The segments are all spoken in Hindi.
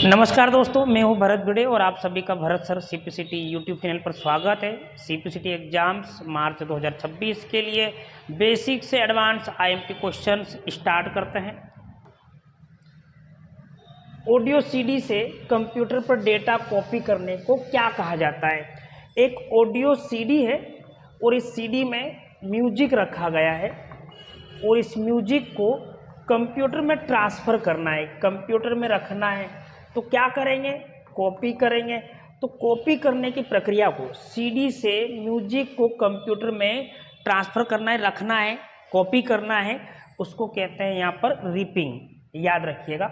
नमस्कार दोस्तों, मैं हूं भरत भिड़े और आप सभी का Bharat sir CPCT YouTube channel पर स्वागत है। सीपीसीटी एग्जाम्स मार्च 2026 के लिए बेसिक से एडवांस आईएमपी क्वेश्चंस स्टार्ट करते हैं। ऑडियो सीडी से कंप्यूटर पर डेटा कॉपी करने को क्या कहा जाता है? एक ऑडियो सीडी है और इस सीडी में म्यूजिक रखा गया है और इस म्यूजिक को कंप्यूटर में ट्रांसफ़र करना है, कंप्यूटर में रखना है। तो क्या करेंगे? कॉपी करेंगे। तो कॉपी करने की प्रक्रिया को, सीडी से म्यूजिक को कंप्यूटर में ट्रांसफ़र करना है, रखना है, कॉपी करना है, उसको कहते हैं यहाँ पर रिपिंग। याद रखिएगा,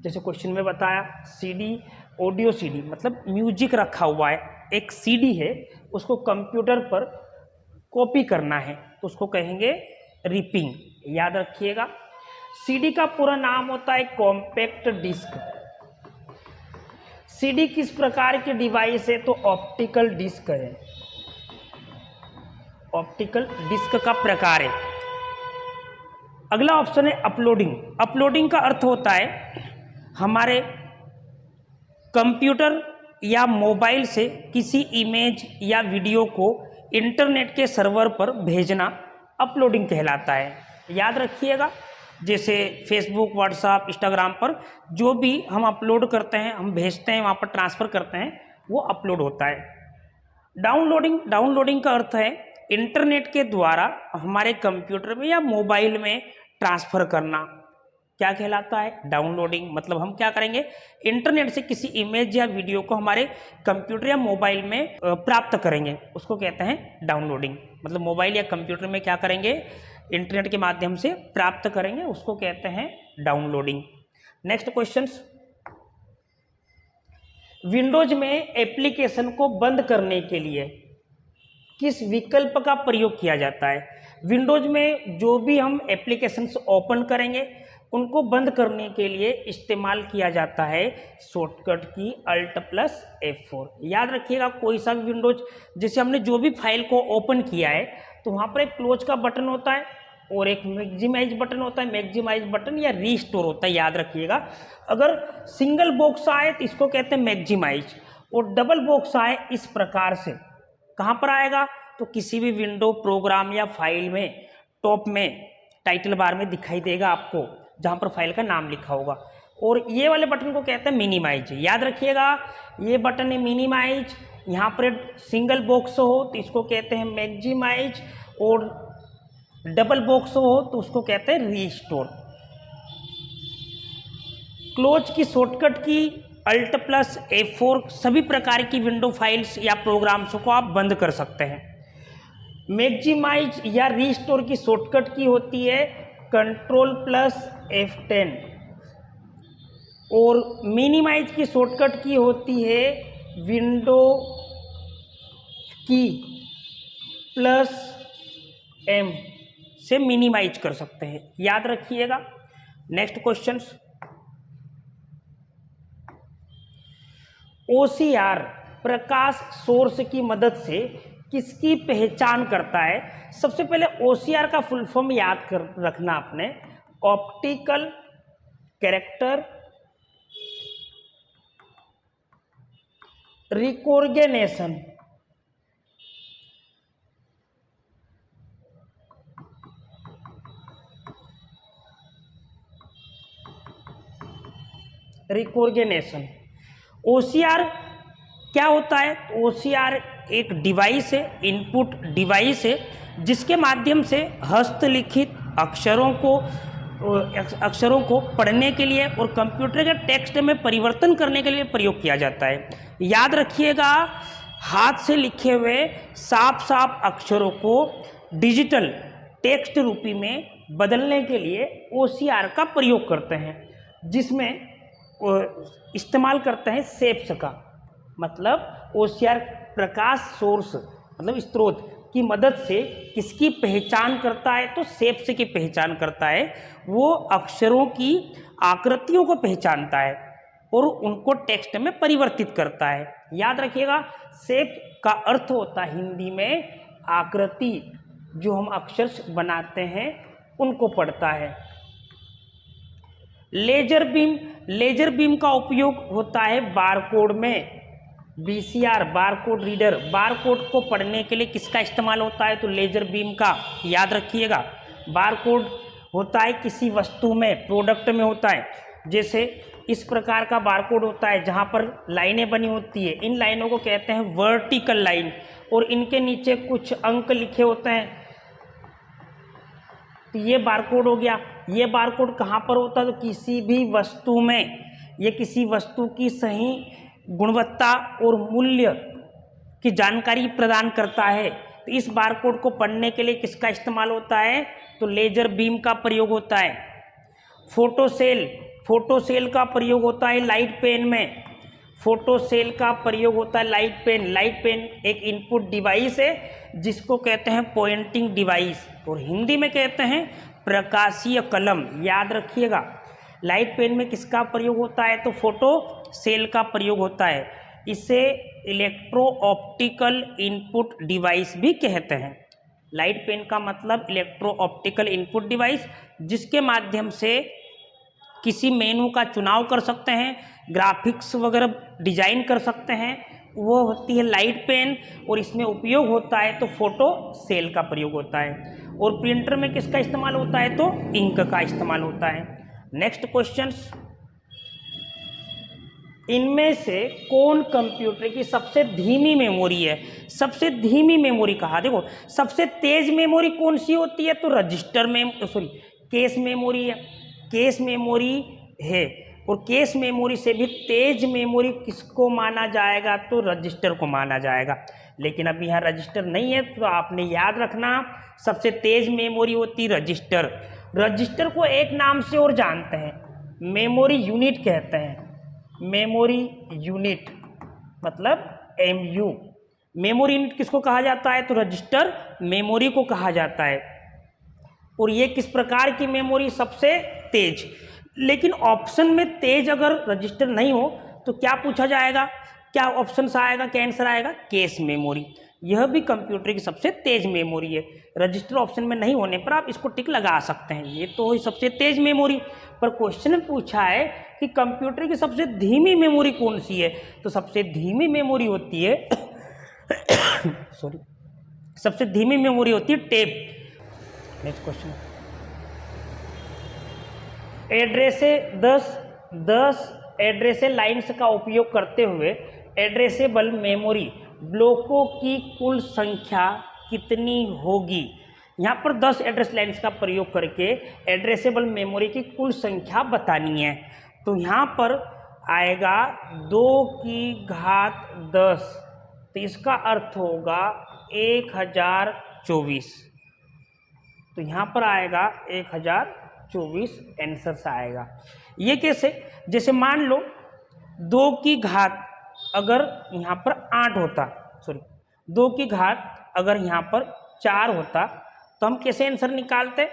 जैसे क्वेश्चन में बताया, सीडी, ऑडियो सीडी मतलब म्यूजिक रखा हुआ है, एक सीडी है, उसको कंप्यूटर पर कॉपी करना है तो उसको कहेंगे रिपिंग। याद रखिएगा। सीडी का पूरा नाम होता है कॉम्पैक्ट डिस्क। सीडी किस प्रकार की डिवाइस है? तो ऑप्टिकल डिस्क है, ऑप्टिकल डिस्क का प्रकार है। अगला ऑप्शन है अपलोडिंग। अपलोडिंग का अर्थ होता है हमारे कंप्यूटर या मोबाइल से किसी इमेज या वीडियो को इंटरनेट के सर्वर पर भेजना अपलोडिंग कहलाता है। याद रखिएगा, जैसे फेसबुक, व्हाट्सएप, इंस्टाग्राम पर जो भी हम अपलोड करते हैं, हम भेजते हैं, वहाँ पर ट्रांसफ़र करते हैं, वो अपलोड होता है। डाउनलोडिंग का अर्थ है इंटरनेट के द्वारा हमारे कंप्यूटर में या मोबाइल में ट्रांसफ़र करना। क्या कहलाता है? डाउनलोडिंग। मतलब हम क्या करेंगे, इंटरनेट से किसी इमेज या वीडियो को हमारे कंप्यूटर या मोबाइल में प्राप्त करेंगे, उसको कहते हैं डाउनलोडिंग। मतलब मोबाइल या कंप्यूटर में क्या करेंगे, इंटरनेट के माध्यम से प्राप्त करेंगे, उसको कहते हैं डाउनलोडिंग। नेक्स्ट क्वेश्चन, विंडोज में एप्लीकेशन को बंद करने के लिए किस विकल्प का प्रयोग किया जाता है? विंडोज में जो भी हम एप्लीकेशंस ओपन करेंगे उनको बंद करने के लिए इस्तेमाल किया जाता है शॉर्टकट की Alt+F4। याद रखिएगा, कोई सा भी विंडोज, जैसे हमने जो भी फाइल को ओपन किया है तो वहाँ पर एक क्लोज का बटन होता है और एक मैक्सिमाइज बटन होता है, मैक्सिमाइज बटन या रीस्टोर होता है। याद रखिएगा, अगर सिंगल बॉक्स आए तो इसको कहते हैं मैक्सिमाइज, और डबल बॉक्स आए इस प्रकार से कहाँ पर आएगा, तो किसी भी विंडो, प्रोग्राम या फाइल में टॉप में टाइटल बार में दिखाई देगा आपको, जहाँ पर फाइल का नाम लिखा होगा। और ये वाले बटन को कहते हैं मिनिमाइज। याद रखिएगा, ये बटन है मिनिमाइज। यहाँ पर सिंगल बॉक्स हो तो इसको कहते हैं मैक्सिमाइज, और डबल बॉक्स हो तो उसको कहते हैं रीस्टोर। क्लोज की शॉर्टकट की Alt+F4 सभी प्रकार की विंडो फाइल्स या प्रोग्राम्स को आप बंद कर सकते हैं। मैक्सिमाइज या रीस्टोर की शॉर्टकट की होती है Ctrl+F10, और मिनिमाइज की शॉर्टकट की होती है विंडो की +M से मिनिमाइज कर सकते हैं। याद रखिएगा। नेक्स्ट क्वेश्चन, OCR प्रकाश सोर्स की मदद से किसकी पहचान करता है? सबसे पहले OCR का फुल फॉर्म याद कर रखना आपने, optical character recognition. Recognition. OCR क्या होता है? OCR एक डिवाइस है, इनपुट डिवाइस है, जिसके माध्यम से हस्तलिखित अक्षरों को पढ़ने के लिए और कंप्यूटर के टेक्स्ट में परिवर्तन करने के लिए प्रयोग किया जाता है। याद रखिएगा, हाथ से लिखे हुए साफ साफ अक्षरों को डिजिटल टेक्स्ट रूपी में बदलने के लिए OCR का प्रयोग करते हैं, जिसमें इस्तेमाल करते हैं सेप्स का। मतलब OCR प्रकाश सोर्स मतलब स्रोत की मदद से किसकी पहचान करता है? तो सेप्स की पहचान करता है। वो अक्षरों की आकृतियों को पहचानता है और उनको टेक्स्ट में परिवर्तित करता है। याद रखिएगा, सेप का अर्थ होता है हिंदी में आकृति, जो हम अक्षर बनाते हैं उनको पढ़ता है। लेजर बीम का उपयोग होता है बारकोड में। बीसीआर बारकोड रीडर, बारकोड को पढ़ने के लिए किसका इस्तेमाल होता है? तो लेजर बीम का। याद रखिएगा, बारकोड होता है किसी वस्तु में, प्रोडक्ट में होता है। जैसे इस प्रकार का बारकोड होता है जहाँ पर लाइनें बनी होती है, इन लाइनों को कहते हैं वर्टिकल लाइन, और इनके नीचे कुछ अंक लिखे होते हैं, तो ये बारकोड हो गया। ये बारकोड कहाँ पर होता है? तो किसी भी वस्तु में, ये किसी वस्तु की सही गुणवत्ता और मूल्य की जानकारी प्रदान करता है। तो इस बारकोड को पढ़ने के लिए किसका इस्तेमाल होता है? तो लेजर बीम का प्रयोग होता है। फोटोसेल का प्रयोग होता है लाइट पेन में। फोटोसेल का प्रयोग होता है लाइट पेन। लाइट पेन एक इनपुट डिवाइस है जिसको कहते हैं पॉइंटिंग डिवाइस, और हिंदी में कहते हैं प्रकाशीय कलम। याद रखिएगा, लाइट पेन में किसका प्रयोग होता है? तो फोटोसेल का प्रयोग होता है। इसे इलेक्ट्रो ऑप्टिकल इनपुट डिवाइस भी कहते हैं। लाइट पेन का मतलब इलेक्ट्रो ऑप्टिकल इनपुट डिवाइस, जिसके माध्यम से किसी मेनू का चुनाव कर सकते हैं, ग्राफिक्स वगैरह डिजाइन कर सकते हैं, वो होती है लाइट पेन, और इसमें उपयोग होता है तो फोटो सेल का प्रयोग होता है। और प्रिंटर में किसका इस्तेमाल होता है? तो इंक का इस्तेमाल होता है। नेक्स्ट क्वेश्चंस, इनमें से कौन कंप्यूटर की सबसे धीमी मेमोरी है? सबसे धीमी मेमोरी कहा, देखो सबसे तेज मेमोरी कौन सी होती है? तो केस मेमोरी है। केस मेमोरी है, और केस मेमोरी से भी तेज मेमोरी किसको माना जाएगा? तो रजिस्टर को माना जाएगा। लेकिन अब यहाँ रजिस्टर नहीं है, तो आपने याद रखना सबसे तेज मेमोरी होती रजिस्टर। रजिस्टर को एक नाम से और जानते हैं, मेमोरी यूनिट कहते हैं। मेमोरी यूनिट मतलब एमयू। मेमोरी यूनिट किसको कहा जाता है? तो रजिस्टर मेमोरी को कहा जाता है। और ये किस प्रकार की मेमोरी? सबसे तेज। लेकिन ऑप्शन में तेज अगर रजिस्टर नहीं हो तो क्या पूछा जाएगा? क्या ऑप्शन आएगा, क्या आंसर आएगा? Case memory. यह भी कंप्यूटर की सबसे तेज मेमोरी है। रजिस्टर ऑप्शन में नहीं होने पर आप इसको टिक लगा सकते हैं, ये तो सबसे तेज मेमोरी। पर क्वेश्चन में पूछा है कि कंप्यूटर की सबसे धीमी मेमोरी कौन सी है? तो सबसे धीमी मेमोरी होती है सबसे धीमी मेमोरी होती है टेप। नेक्स्ट क्वेश्चन, दस एड्रेसेबल लाइन्स का उपयोग करते हुए एड्रेसेबल मेमोरी ब्लॉकों की कुल संख्या कितनी होगी? यहाँ पर 10 एड्रेस लाइन्स का प्रयोग करके एड्रेसेबल मेमोरी की कुल संख्या बतानी है। तो यहाँ पर आएगा 2 की घात 10, तो इसका अर्थ होगा 1024। तो यहाँ पर आएगा 1024 आंसर से आएगा। ये कैसे? जैसे मान लो 2 की घात अगर यहाँ पर 8 होता, 2 की घात अगर यहाँ पर 4 होता, तो हम कैसे आंसर निकालते?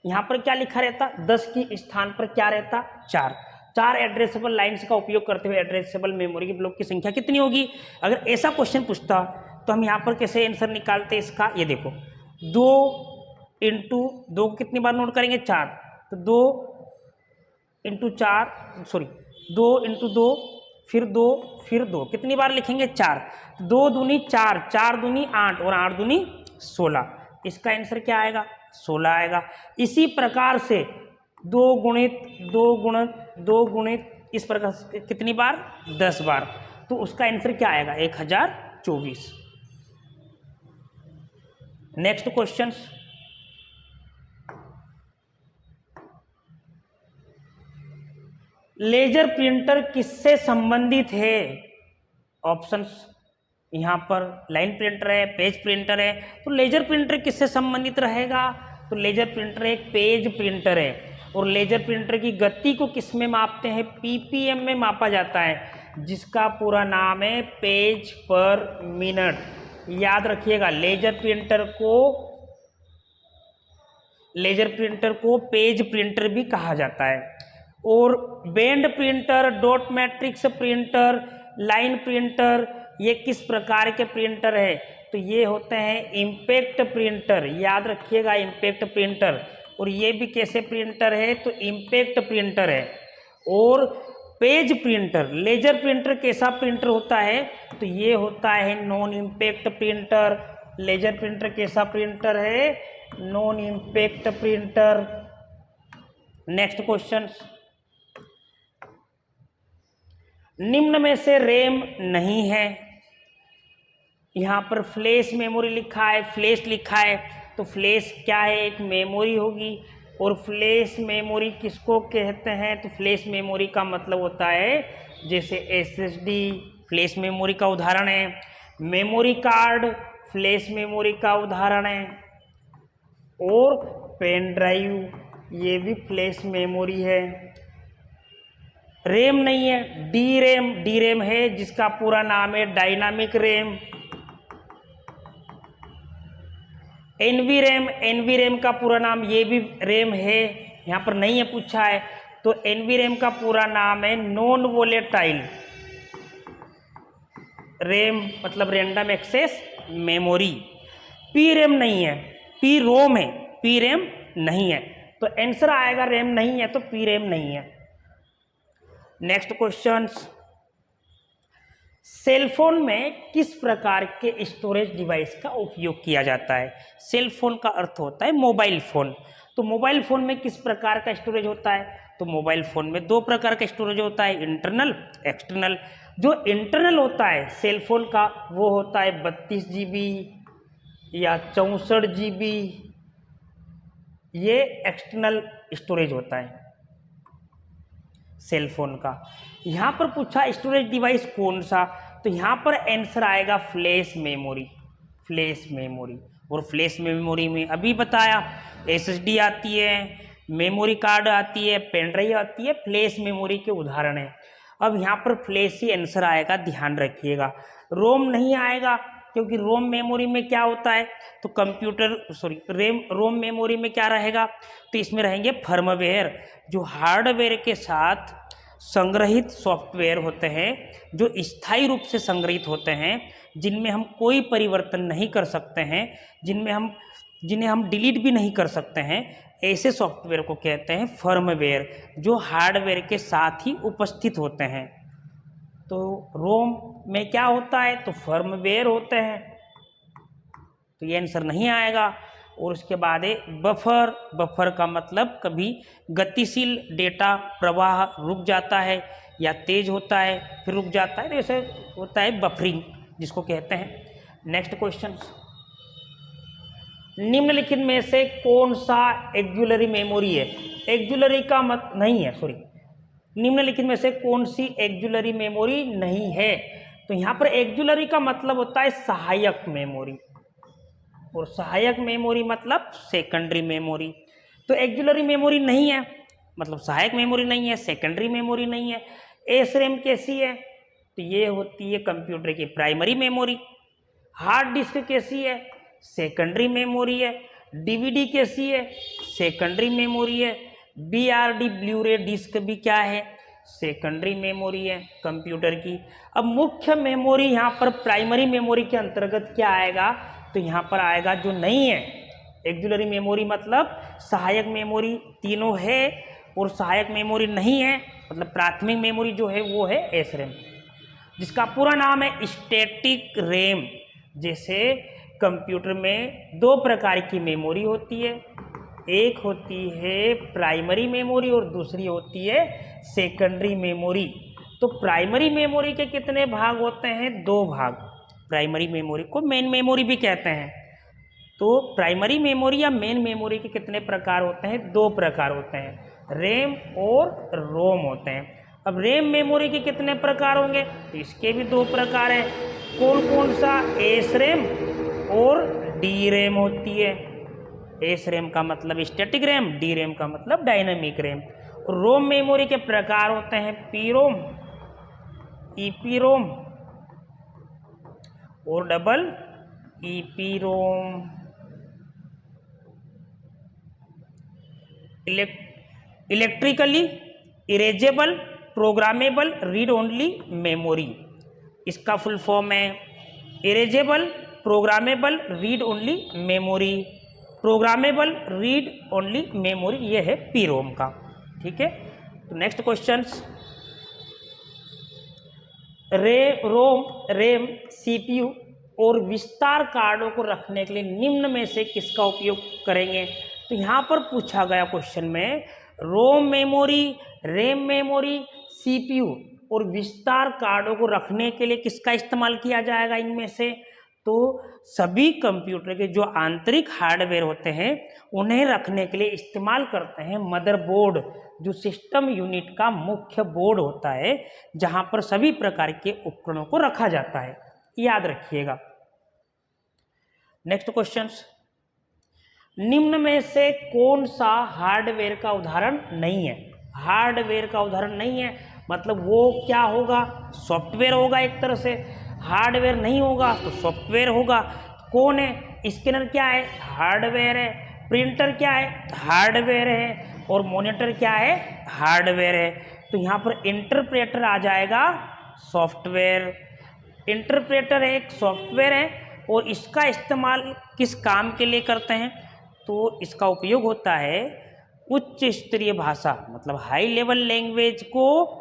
यहाँ पर क्या लिखा रहता? 10 की स्थान पर क्या रहता? 4। 4 एड्रेसेबल लाइन्स का उपयोग करते हुए एड्रेसेबल मेमोरी के ब्लॉक की संख्या कितनी होगी? अगर ऐसा क्वेश्चन पूछता तो हम यहाँ पर कैसे आंसर निकालते इसका? ये देखो, 2 इंटू 2 कितनी बार नोट करेंगे? 4। तो 2 इंटू 2 फिर 2 फिर 2 कितनी बार लिखेंगे? 4। 2 दूनी 4, 4 दूनी 8 और 8 दूनी 16। इसका आंसर क्या आएगा? 16 आएगा। इसी प्रकार से 2 गुणित 2 गुणित 2 गुणित इस प्रकार कितनी बार? 10 बार। तो उसका आंसर क्या आएगा? 1024। नेक्स्ट क्वेश्चन, लेजर प्रिंटर किससे संबंधित है? ऑप्शंस यहाँ पर लाइन प्रिंटर है, पेज प्रिंटर है, तो लेजर प्रिंटर किससे संबंधित रहेगा? तो लेजर प्रिंटर एक पेज प्रिंटर है। और लेजर प्रिंटर की गति को किस में मापते हैं? पीपीएम में मापा जाता है, जिसका पूरा नाम है पेज पर मिनट। याद रखिएगा, लेजर प्रिंटर को पेज प्रिंटर भी कहा जाता है। और band printer, dot matrix printer, line printer, ये किस प्रकार के प्रिंटर है? तो ये होते हैं इम्पैक्ट प्रिंटर। याद रखिएगा, इम्पैक्ट प्रिंटर। और ये भी कैसे प्रिंटर है? तो इम्पैक्ट प्रिंटर है। और पेज प्रिंटर, लेजर प्रिंटर कैसा प्रिंटर होता है, तो ये होता है non impact printer. Laser printer कैसा प्रिंटर है, non impact printer. Next question, निम्न में से रैम नहीं है। यहाँ पर फ्लैश मेमोरी लिखा है, फ्लैश लिखा है, तो फ्लैश क्या है, एक मेमोरी होगी। और फ्लैश मेमोरी किसको कहते हैं, तो फ्लैश मेमोरी का मतलब होता है जैसे SSD फ्लैश मेमोरी का उदाहरण है, मेमोरी कार्ड फ्लैश मेमोरी का उदाहरण है, और पेन ड्राइव ये भी फ्लैश मेमोरी है। रैम नहीं है, डी रैम है जिसका पूरा नाम है डायनामिक रैम। एनवी रैम का पूरा नाम, ये भी रैम है, यहाँ पर नहीं है पूछा है, तो एनवी रैम का पूरा नाम है नॉन वोलेटाइल रैम, मतलब random access memory. P RAM नहीं है, पी रोम है, पी रैम नहीं है, तो आंसर आएगा रैम नहीं है तो पी रैम नहीं है। नेक्स्ट क्वेश्चन, सेलफोन में किस प्रकार के स्टोरेज डिवाइस का उपयोग किया जाता है। सेलफोन का अर्थ होता है मोबाइल फोन, तो मोबाइल फोन में किस प्रकार का स्टोरेज होता है, तो मोबाइल फोन में 2 प्रकार का स्टोरेज होता है, इंटरनल एक्सटर्नल। जो इंटरनल होता है सेलफोन का वो होता है 32 GB या 64 GB, ये एक्सटर्नल स्टोरेज होता है सेलफोन का। यहाँ पर पूछा स्टोरेज डिवाइस कौन सा, तो यहाँ पर आंसर आएगा फ्लैश मेमोरी, फ्लैश मेमोरी। और फ्लैश मेमोरी में अभी बताया SSD आती है, मेमोरी कार्ड आती है, पेन ड्राइव आती है, फ्लैश मेमोरी के उदाहरण है। अब यहाँ पर फ्लैश ही आंसर आएगा, ध्यान रखिएगा। रोम नहीं आएगा क्योंकि रोम मेमोरी में क्या होता है, तो रोम मेमोरी में क्या रहेगा, तो इसमें रहेंगे फर्मवेयर, जो हार्डवेयर के साथ संग्रहित सॉफ्टवेयर होते हैं, जो स्थायी रूप से संग्रहित होते हैं, जिनमें हम कोई परिवर्तन नहीं कर सकते हैं, जिन्हें हम डिलीट भी नहीं कर सकते हैं, ऐसे सॉफ्टवेयर को कहते हैं फर्मवेयर, जो हार्डवेयर के साथ ही उपस्थित होते हैं। तो रोम में क्या होता है, तो फर्मवेयर होते हैं, तो ये आंसर नहीं आएगा। और उसके बाद है बफर, बफर का मतलब कभी गतिशील डेटा प्रवाह रुक जाता है या तेज होता है फिर रुक जाता है, तो ऐसे होता है बफरिंग जिसको कहते हैं। नेक्स्ट क्वेश्चन, निम्नलिखित में से कौन सा एक्जुलरी मेमोरी है, एक्जुलरी का मत नहीं है, सॉरी, निम्नलिखित में से कौन सी एक्जुलरी मेमोरी नहीं है, तो यहाँ पर एक्जुलरी का मतलब होता है सहायक मेमोरी, और सहायक मेमोरी मतलब सेकेंडरी मेमोरी। तो एक्जुलरी मेमोरी नहीं है मतलब सहायक मेमोरी नहीं है, सेकेंडरी मेमोरी नहीं है। एसरैम कैसी है, तो ये होती है कंप्यूटर की प्राइमरी मेमोरी। हार्ड डिस्क कैसी है, सेकेंडरी मेमोरी है। डीवीडी कैसी है, सेकेंडरी मेमोरी है। बीआरडी ब्लू रे डिस्क भी क्या है, सेकेंडरी मेमोरी है कंप्यूटर की। अब मुख्य मेमोरी यहाँ पर प्राइमरी मेमोरी के अंतर्गत क्या आएगा, तो यहाँ पर आएगा जो नहीं है एक्जुलरी मेमोरी, मतलब सहायक मेमोरी तीनों है और सहायक मेमोरी नहीं है, मतलब प्राथमिक मेमोरी जो है वो है एसरैम, जिसका पूरा नाम है स्टैटिक रैम। जैसे कंप्यूटर में 2 प्रकार की मेमोरी होती है, एक होती है प्राइमरी मेमोरी और दूसरी होती है सेकेंडरी मेमोरी। तो प्राइमरी मेमोरी के कितने भाग होते हैं, 2 भाग। प्राइमरी मेमोरी को मेन मेमोरी भी कहते हैं। तो प्राइमरी मेमोरी या मेन मेमोरी के कितने प्रकार होते हैं, 2 प्रकार होते हैं, रैम और रोम होते हैं। अब रैम मेमोरी के कितने प्रकार होंगे, तो इसके भी 2 प्रकार हैं। कौन कौन सा, एस रैम और डी रैम होती है। एस रैम का मतलब स्टैटिक रैम, डी रैम का मतलब डायनामिक रैम। और रोम मेमोरी के प्रकार होते हैं पी रोम, ईपी रोम और double EP ROM. Electrically erasable programmable read only memory, इसका फुल फॉर्म है erasable programmable read only memory, programmable read only memory, ये है पी रोम का। ठीक है, तो नेक्स्ट क्वेश्चन, रैम, सीपीयू और विस्तार कार्डों को रखने के लिए निम्न में से किसका उपयोग करेंगे। तो यहाँ पर पूछा गया क्वेश्चन में रोम मेमोरी, रैम मेमोरी, सीपीयू और विस्तार कार्डों को रखने के लिए किसका इस्तेमाल किया जाएगा इनमें से। तो सभी कंप्यूटर के जो आंतरिक हार्डवेयर होते हैं उन्हें रखने के लिए इस्तेमाल करते हैं मदरबोर्ड, जो सिस्टम यूनिट का मुख्य बोर्ड होता है जहां पर सभी प्रकार के उपकरणों को रखा जाता है, याद रखिएगा। नेक्स्ट क्वेश्चन, निम्न में से कौन सा हार्डवेयर का उदाहरण नहीं है। हार्डवेयर का उदाहरण नहीं है मतलब वो क्या होगा, सॉफ्टवेयर होगा। एक तरह से हार्डवेयर नहीं होगा तो सॉफ्टवेयर होगा। कौन है, स्कैनर क्या है, हार्डवेयर है। प्रिंटर क्या है, हार्डवेयर है। और मॉनिटर क्या है, हार्डवेयर है। तो यहाँ पर इंटरप्रेटर आ जाएगा, सॉफ्टवेयर। इंटरप्रेटर एक सॉफ्टवेयर है और इसका इस्तेमाल किस काम के लिए करते हैं। तो इसका उपयोग होता है उच्च स्तरीय भाषा मतलब हाई लेवल लैंग्वेज को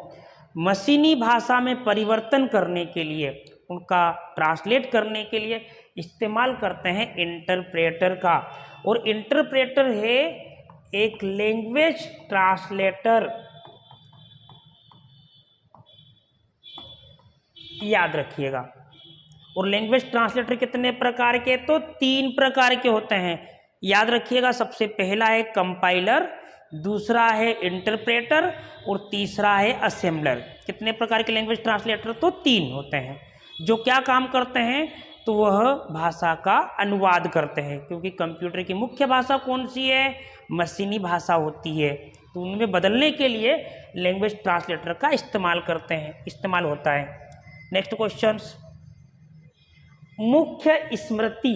मशीनी भाषा में परिवर्तन करने के लिए, उनका ट्रांसलेट करने के लिए इस्तेमाल करते हैं इंटरप्रेटर का। और इंटरप्रेटर है एक लैंग्वेज ट्रांसलेटर, याद रखिएगा। और लैंग्वेज ट्रांसलेटर कितने प्रकार के, तो 3 प्रकार के होते हैं, याद रखिएगा। सबसे पहला है कंपाइलर, दूसरा है इंटरप्रेटर और तीसरा है असेंबलर। कितने प्रकार के लैंग्वेज ट्रांसलेटर, तो 3 होते हैं, जो क्या काम करते हैं तो वह भाषा का अनुवाद करते हैं। क्योंकि कंप्यूटर की मुख्य भाषा कौन सी है, मशीनी भाषा होती है। तो उनमें बदलने के लिए लैंग्वेज ट्रांसलेटर का इस्तेमाल होता है। नेक्स्ट क्वेश्चन, मुख्य स्मृति।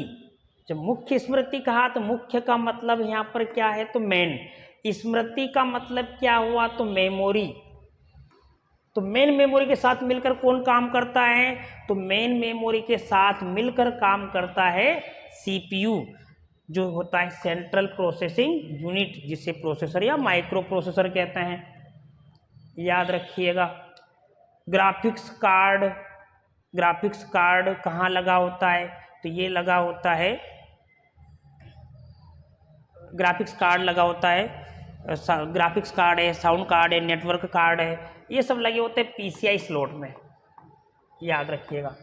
जब मुख्य स्मृति कहा तो मुख्य का मतलब यहाँ पर क्या है, तो मेन। स्मृति का मतलब क्या हुआ, तो मेमोरी। तो मेन मेमोरी के साथ मिलकर कौन काम करता है, तो मेन मेमोरी के साथ मिलकर काम करता है सीपीयू, जो होता है सेंट्रल प्रोसेसिंग यूनिट, जिसे प्रोसेसर या माइक्रो प्रोसेसर कहते हैं, याद रखिएगा। ग्राफिक्स कार्ड कहाँ लगा होता है, तो ये लगा होता है, ग्राफिक्स कार्ड लगा होता है, ग्राफिक्स कार्ड है, साउंड कार्ड है, नेटवर्क कार्ड है, ये सब लगे होते हैं पीसीआई स्लॉट में, याद रखिएगा।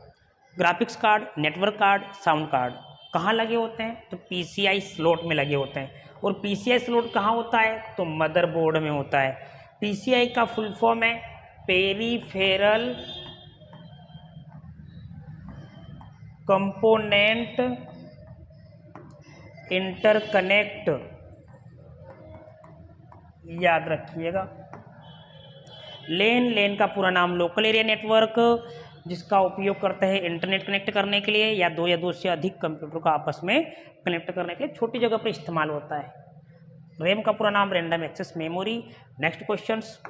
Graphics card, network card, sound card कहाँ लगे होते हैं, तो पीसीआई स्लॉट में लगे होते हैं। और पीसीआई स्लॉट कहाँ होता है, तो मदरबोर्ड में होता है। पीसीआई का फुल फॉर्म है पेरीफेरल कंपोनेंट इंटरकनेक्ट, याद रखिएगा। लेन का पूरा नाम लोकल एरिया नेटवर्क, जिसका उपयोग करते हैं इंटरनेट कनेक्ट करने के लिए या दो से अधिक कंप्यूटर को आपस में कनेक्ट करने के लिए छोटी जगह पर इस्तेमाल होता है। रैम का पूरा नाम random access memory. Next questions,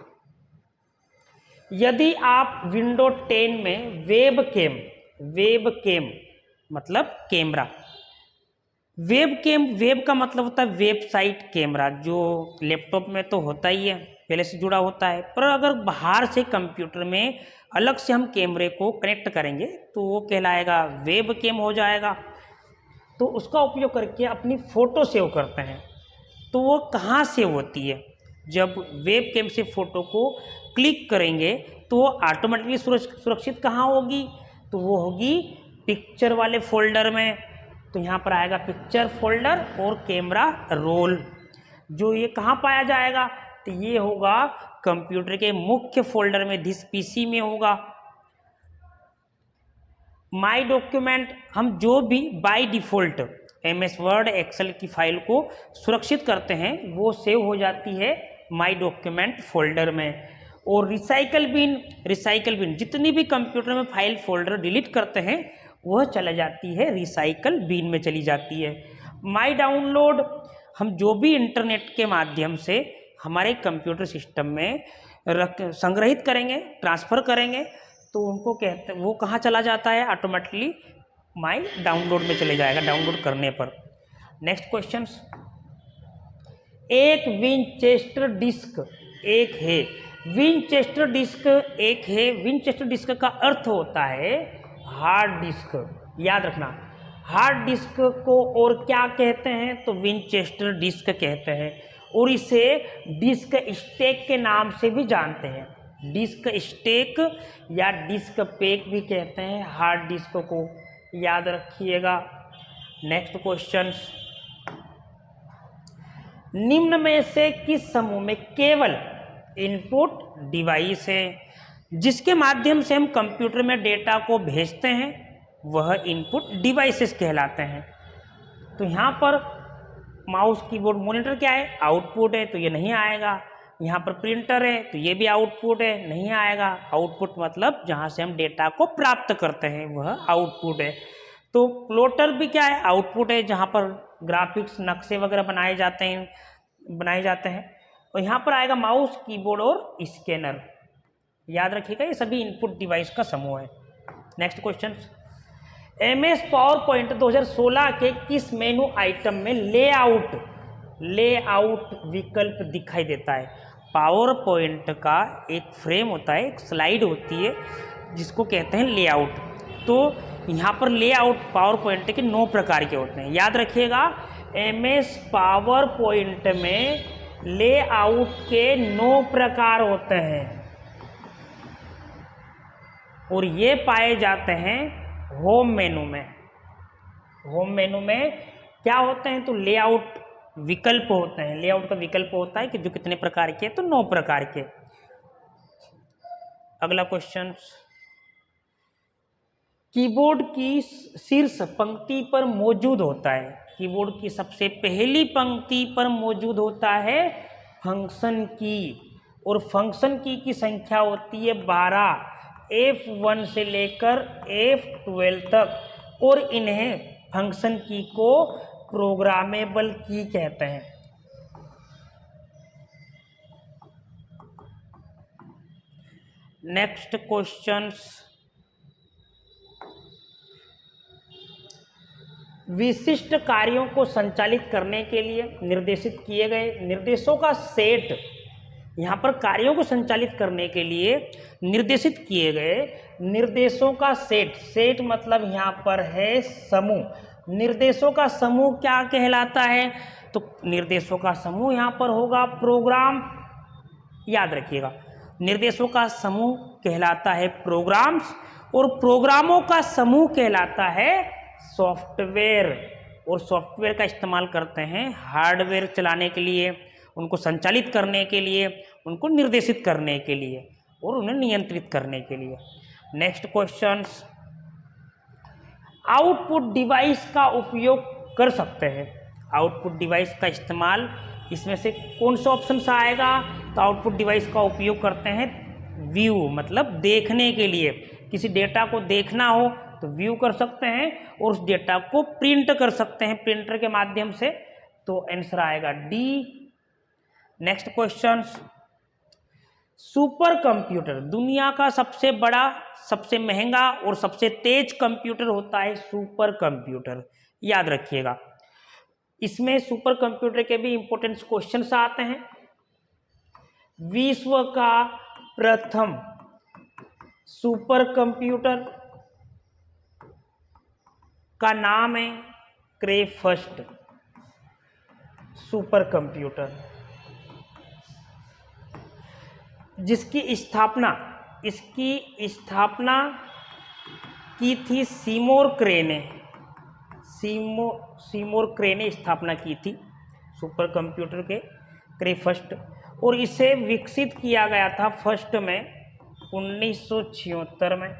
यदि आप विंडो 10 में वेबकैम मतलब कैमरा, वेब का मतलब होता है वेबसाइट कैमरा, जो लैपटॉप में तो होता ही है, पहले से जुड़ा होता है। पर अगर बाहर से कंप्यूटर में अलग से हम कैमरे को कनेक्ट करेंगे तो वो कहलाएगा वेब कैम हो जाएगा। तो उसका उपयोग करके अपनी फ़ोटो सेव करते हैं। तो वो कहाँ सेव होती है, जब वेब कैम से फ़ोटो को क्लिक करेंगे तो वो ऑटोमेटिकली सुरक्षित कहाँ होगी, तो वो होगी पिक्चर वाले फोल्डर में। तो यहाँ पर आएगा पिक्चर फोल्डर और कैमरा रोल। जो ये कहाँ पाया जाएगा, तो ये होगा कंप्यूटर के मुख्य फोल्डर में, दिस पीसी में होगा। माई डॉक्यूमेंट, हम जो भी by default MS Word Excel की फाइल को सुरक्षित करते हैं वो सेव हो जाती है माई डॉक्यूमेंट फोल्डर में। और रिसाइकल बिन जितनी भी कंप्यूटर में फाइल फोल्डर डिलीट करते हैं वह चला जाती है रिसाइकल बिन में चली जाती है। माई डाउनलोड, हम जो भी इंटरनेट के माध्यम से हमारे कंप्यूटर सिस्टम में संग्रहित करेंगे, ट्रांसफ़र करेंगे, तो उनको कहते हैं वो कहाँ चला जाता है, ऑटोमेटिकली माई डाउनलोड में चले जाएगा डाउनलोड करने पर। नेक्स्ट क्वेश्चन, एक विंचेस्टर डिस्क एक है। विनचेस्टर डिस्क एक है। विनचेस्टर डिस्क का अर्थ होता है हार्ड डिस्क, याद रखना। हार्ड डिस्क को और क्या कहते हैं, तो विनचेस्टर डिस्क कहते हैं, और इसे डिस्क स्टेक के नाम से भी जानते हैं। डिस्क स्टेक या डिस्क पैक भी कहते हैं हार्ड डिस्क को, याद रखिएगा। नेक्स्ट क्वेश्चन, निम्न में से किस समूह में केवल इनपुट डिवाइस है जिसके माध्यम से हम कंप्यूटर में डेटा को भेजते हैं, वह इनपुट डिवाइसेस कहलाते हैं। तो यहाँ पर माउस, कीबोर्ड, मॉनिटर क्या है, आउटपुट है, तो ये नहीं आएगा। यहाँ पर प्रिंटर है तो ये भी आउटपुट है, नहीं आएगा। आउटपुट मतलब जहाँ से हम डेटा को प्राप्त करते हैं वह आउटपुट है। तो प्लॉटर भी क्या है, आउटपुट है, जहाँ पर ग्राफिक्स, नक्शे वगैरह बनाए जाते हैं। और यहाँ पर आएगा माउस, कीबोर्ड और स्कैनर, याद रखिएगा। ये सभी इनपुट डिवाइस का समूह है। Next question, MS power point 2016 के किस मेनू आइटम में लेआउट विकल्प दिखाई देता है। पावर पॉइंट का एक फ्रेम होता है, एक स्लाइड होती है जिसको कहते हैं लेआउट। तो यहाँ पर लेआउट पावर पॉइंट के 9 प्रकार के होते हैं, याद रखिएगा। MS पावर पॉइंट में लेआउट के 9 प्रकार होते हैं और ये पाए जाते हैं होम मेनू में। होम मेनू में क्या होते हैं, तो लेआउट विकल्प होते हैं। लेआउट का विकल्प होता है कि जो कितने प्रकार के, तो 9 प्रकार के। अगला क्वेश्चन, कीबोर्ड की शीर्ष पंक्ति पर मौजूद होता है, कीबोर्ड की सबसे पहली पंक्ति पर मौजूद होता है फंक्शन की, और फंक्शन की संख्या होती है 12, F1 से लेकर F12 तक, और इन्हें फंक्शन की को प्रोग्रामेबल की कहते हैं। नेक्स्ट क्वेश्चंस, विशिष्ट कार्यों को संचालित करने के लिए निर्देशित किए गए निर्देशों का सेट। यहाँ पर कार्यों को संचालित करने के लिए निर्देशित किए गए निर्देशों का सेट मतलब यहाँ पर है समूह। निर्देशों का समूह क्या कहलाता है, तो निर्देशों का समूह यहाँ पर होगा प्रोग्राम, याद रखिएगा। निर्देशों का समूह कहलाता है प्रोग्राम्स, और प्रोग्रामों का समूह कहलाता है सॉफ्टवेयर, और सॉफ्टवेयर का इस्तेमाल करते हैं हार्डवेयर चलाने के लिए, उनको संचालित करने के लिए, उनको निर्देशित करने के लिए और उन्हें नियंत्रित करने के लिए। नेक्स्ट क्वेश्चंस, आउटपुट डिवाइस का उपयोग कर सकते हैं। आउटपुट डिवाइस का इस्तेमाल, इसमें से कौन सा ऑप्शन सा आएगा, तो आउटपुट डिवाइस का उपयोग करते हैं व्यू मतलब देखने के लिए। किसी डेटा को देखना हो तो व्यू कर सकते हैं, और उस डेटा को प्रिंट कर सकते हैं प्रिंटर के माध्यम से, तो आंसर आएगा D. Next question, super computer, दुनिया का सबसे बड़ा, सबसे महंगा और सबसे तेज कंप्यूटर होता है सुपर कंप्यूटर, याद रखिएगा। इसमें सुपर कंप्यूटर के भी इंपॉर्टेंट क्वेश्चंस आते हैं। विश्व का प्रथम सुपर कंप्यूटर का नाम है क्रेफस्ट सुपर कंप्यूटर, जिसकी स्थापना की थी सीमोर क्रे ने। सीमोर क्रे ने स्थापना की थी सुपर कंप्यूटर के क्रेफस्ट, और इसे विकसित किया गया था फर्स्ट में 1976 में,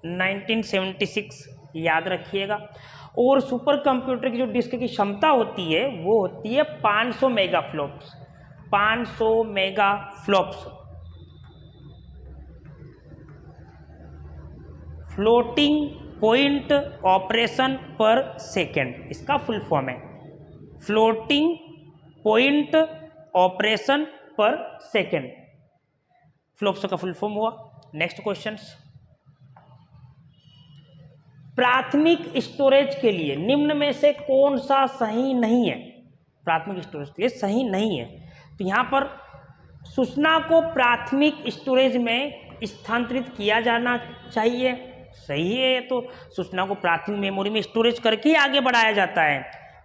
1976, याद रखिएगा। और सुपर कंप्यूटर की जो डिस्क की क्षमता होती है वो होती है 500 मेगाफ्लॉप्स, 500 मेगाफ्लॉप्स। फ्लोटिंग पॉइंट ऑपरेशन पर सेकेंड, इसका फुल फॉर्म है फ्लोटिंग पॉइंट ऑपरेशन पर सेकेंड, फ्लॉप्स का फुल फॉर्म हुआ। नेक्स्ट क्वेश्चन, प्राथमिक स्टोरेज के लिए निम्न में से कौन सा सही नहीं है। प्राथमिक स्टोरेज के लिए सही नहीं है, तो यहाँ पर सूचना को प्राथमिक स्टोरेज में स्थानांतरित किया जाना चाहिए। सही है, तो सूचना को प्राथमिक मेमोरी में स्टोरेज करके ही आगे बढ़ाया जाता है।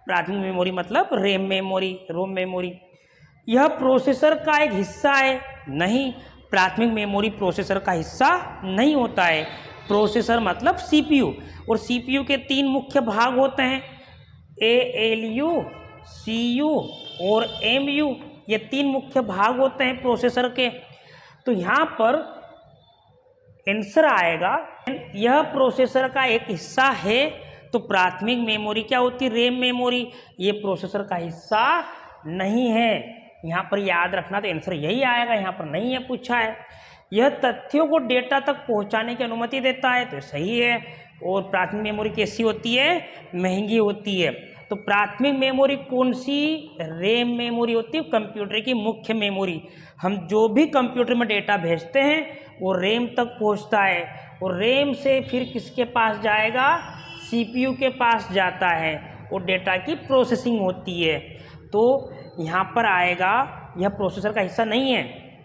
प्राथमिक मेमोरी मतलब रैम मेमोरी, रोम मेमोरी। यह प्रोसेसर का एक हिस्सा है? नहीं, प्राथमिक मेमोरी प्रोसेसर का हिस्सा नहीं होता है। प्रोसेसर मतलब सीपीयू, और सीपीयू के 3 मुख्य भाग होते हैं, एएलयू, सीयू और एमयू। ये 3 मुख्य भाग होते हैं प्रोसेसर के। तो यहाँ पर आंसर आएगा, यह प्रोसेसर का एक हिस्सा है। तो प्राथमिक मेमोरी क्या होती है? RAM memory. ये प्रोसेसर का हिस्सा नहीं है। यहाँ पर याद रखना, तो आंसर यही आएगा, यहाँ पर नहीं है पूछा है। यह तथ्यों को डेटा तक पहुँचाने की अनुमति देता है, तो सही है। और प्राथमिक मेमोरी कैसी होती है? महंगी होती है। तो प्राथमिक मेमोरी कौन सी? रैम मेमोरी होती है, कंप्यूटर की मुख्य मेमोरी। हम जो भी कंप्यूटर में डेटा भेजते हैं वो रैम तक पहुंचता है, और रैम से फिर किसके पास जाएगा? सीपीयू के पास जाता है, और डेटा की प्रोसेसिंग होती है। तो यहाँ पर आएगा, यह प्रोसेसर का हिस्सा नहीं है।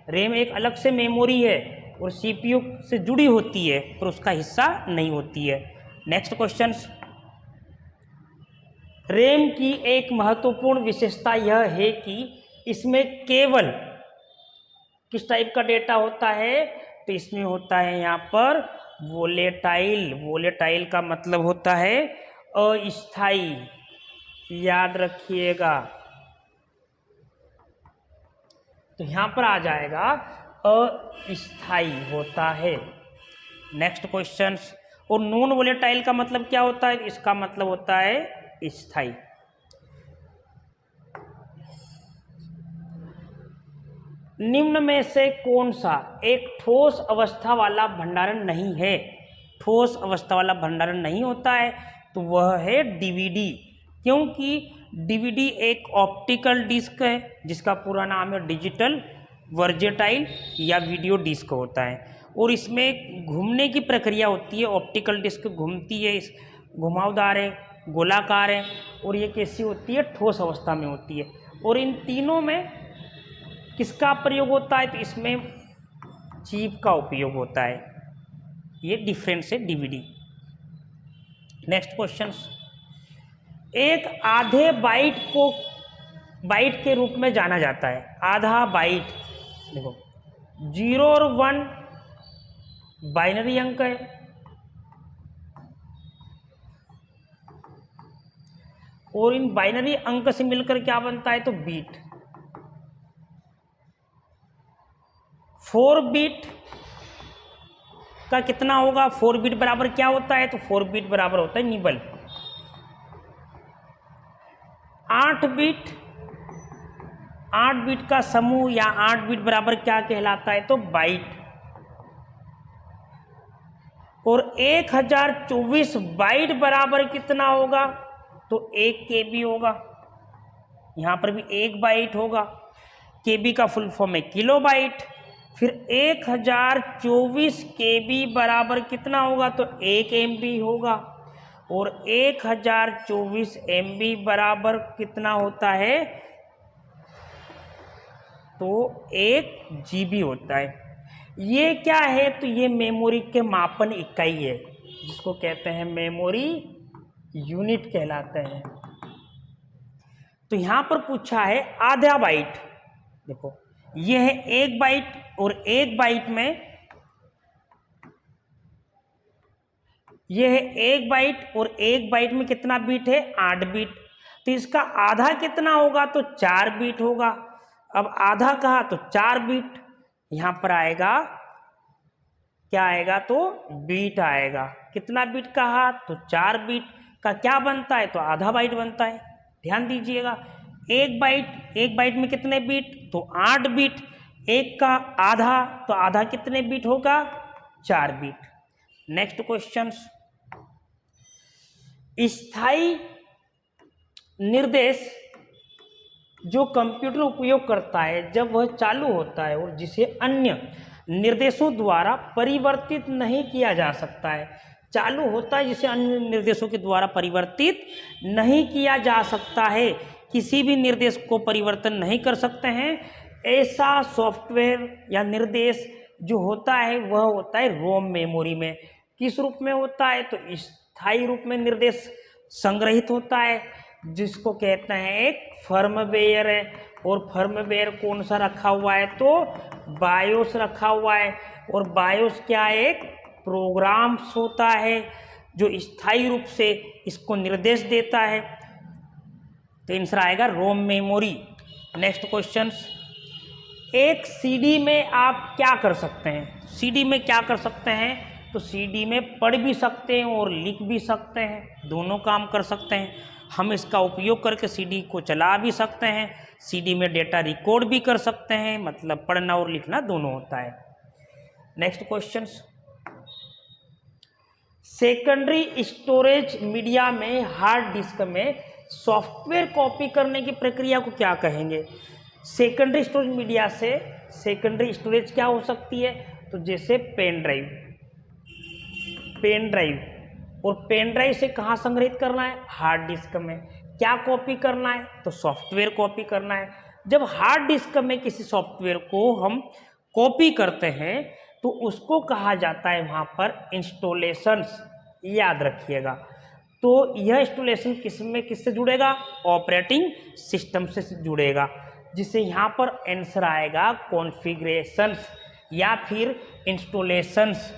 रैम एक अलग से मेमोरी है और सीपीयू से जुड़ी होती है, पर उसका हिस्सा नहीं होती है। नेक्स्ट क्वेश्चन, रैम की एक महत्वपूर्ण विशेषता यह है कि इसमें केवल किस टाइप का डेटा होता है? तो इसमें होता है यहाँ पर वोलेटाइल। वोलेटाइल का मतलब होता है अस्थाई, याद रखिएगा। तो यहाँ पर आ जाएगा अस्थाई होता है। नेक्स्ट क्वेश्चन, और नॉन वोलेटाइल का मतलब क्या होता है? इसका मतलब होता है स्थाई। निम्न में से कौन सा एक ठोस अवस्था वाला भंडारण नहीं है? ठोस अवस्था वाला भंडारण नहीं होता है, तो वह है डीवीडी। क्योंकि डीवीडी एक ऑप्टिकल डिस्क है, जिसका पूरा नाम है डिजिटल वर्जेटाइल या वीडियो डिस्क होता है, और इसमें घूमने की प्रक्रिया होती है। ऑप्टिकल डिस्क घूमती है, घुमावदार है, गोलाकार है, और ये कैसी होती है? ठोस अवस्था में होती है। और इन तीनों में किसका प्रयोग होता है? तो इसमें चिप का उपयोग होता है। ये डिफरेंस है डीवीडी। नेक्स्ट क्वेश्चन, एक आधे बाइट को बाइट के रूप में जाना जाता है। आधा बाइट, देखो 0 और 1 बाइनरी अंक है, और इन बाइनरी अंक से मिलकर क्या बनता है? तो बीट। 4 बिट का कितना होगा? 4 बिट बराबर क्या होता है? तो 4 बिट बराबर होता है निबल। 8 बिट, 8 बिट का समूह या 8 बिट बराबर क्या कहलाता है? तो बाइट। और 1024 बाइट बराबर कितना होगा? तो 1 KB होगा। यहाँ पर भी 1 बाइट होगा। KB का फुल फॉर्म है किलो बाइट। फिर 1024 KB बराबर कितना होगा? तो 1 MB होगा। और 1024 MB बराबर कितना होता है? तो 1 GB होता है। ये क्या है? तो ये मेमोरी के मापन इकाई है, जिसको कहते हैं मेमोरी यूनिट कहलाते हैं। तो यहां पर पूछा है आधा बाइट। देखो ये है 1 बाइट, और 1 बाइट में ये है 1 बाइट, और 1 बाइट में कितना बिट है? 8 बिट। तो इसका आधा कितना होगा? तो 4 बिट होगा। अब आधा कहा तो 4 बिट, यहां पर आएगा क्या आएगा? तो बीट आएगा। कितना बिट कहा? तो 4 बिट का क्या बनता है? तो आधा बाइट बनता है। ध्यान दीजिएगा, 1 बाइट में कितने बिट? तो 8 बिट। 1 का आधा, तो आधा कितने बिट होगा? 4 बिट। नेक्स्ट क्वेश्चन, स्थायी निर्देश जो कंप्यूटर उपयोग करता है जब वह चालू होता है, और जिसे अन्य निर्देशों द्वारा परिवर्तित नहीं किया जा सकता है। चालू होता है जिसे अन्य निर्देशों के द्वारा परिवर्तित नहीं किया जा सकता है। किसी भी निर्देश को परिवर्तन नहीं कर सकते हैं, ऐसा सॉफ्टवेयर या निर्देश जो होता है वह होता है रोम मेमोरी में। किस रूप में होता है? तो स्थायी रूप में निर्देश संग्रहित होता है, जिसको कहते हैं एक फर्मवेयर है। और फर्मवेयर कौन सा रखा हुआ है? तो बायोस रखा हुआ है। और बायोस क्या है? एक प्रोग्राम्स होता है जो स्थायी रूप से इसको निर्देश देता है। तो आंसर आएगा रोम मेमोरी। नेक्स्ट क्वेश्चन, एक सीडी में आप क्या कर सकते हैं? सीडी में क्या कर सकते हैं? तो सीडी में पढ़ भी सकते हैं और लिख भी सकते हैं, दोनों काम कर सकते हैं। हम इसका उपयोग करके सीडी को चला भी सकते हैं, सीडी में डेटा रिकॉर्ड भी कर सकते हैं, मतलब पढ़ना और लिखना दोनों होता है। Next question, secondary storage media में हार्ड डिस्क में सॉफ्टवेयर कॉपी करने की प्रक्रिया को क्या कहेंगे? सेकेंडरी स्टोरेज मीडिया से सेकेंडरी स्टोरेज क्या हो सकती है? तो जैसे पेन ड्राइव, पेन ड्राइव, और पेन ड्राइव से कहाँ संग्रहित करना है? हार्ड डिस्क में। क्या कॉपी करना है? तो सॉफ्टवेयर कॉपी करना है। जब हार्ड डिस्क में किसी सॉफ्टवेयर को हम कॉपी करते हैं तो उसको कहा जाता है वहाँ पर इंस्टॉलेशंस, याद रखिएगा। तो यह इंस्टॉलेशन किससे जुड़ेगा? ऑपरेटिंग सिस्टम से जुड़ेगा, जिसे यहाँ पर आंसर आएगा कॉन्फ़िगरेशंस या फिर इंस्टॉलेशंस।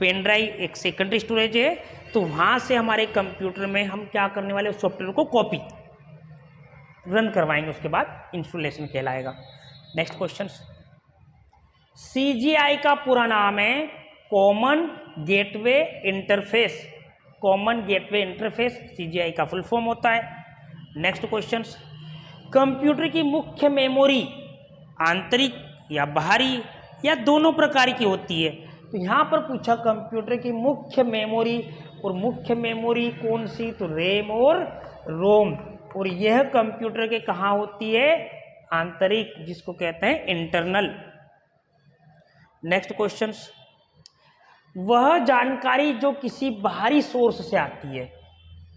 पेन ड्राइव एक सेकेंडरी स्टोरेज है, तो वहाँ से हमारे कंप्यूटर में हम क्या करने वाले? उस सॉफ्टवेयर को कॉपी रन करवाएंगे, उसके बाद इंस्टॉलेशन कहलाएगा। नेक्स्ट क्वेश्चन, CGI का पूरा नाम है common gateway interface. Common gateway interface CGI का फुल फॉर्म होता है। नेक्स्ट क्वेश्चन, कंप्यूटर की मुख्य मेमोरी आंतरिक या बाहरी या दोनों प्रकार की होती है? तो यहाँ पर पूछा कंप्यूटर की मुख्य मेमोरी, और मुख्य मेमोरी कौन सी? तो रैम और रोम। और यह कंप्यूटर के कहाँ होती है? आंतरिक, जिसको कहते हैं इंटरनल। नेक्स्ट क्वेश्चन, वह जानकारी जो किसी बाहरी सोर्स से आती है,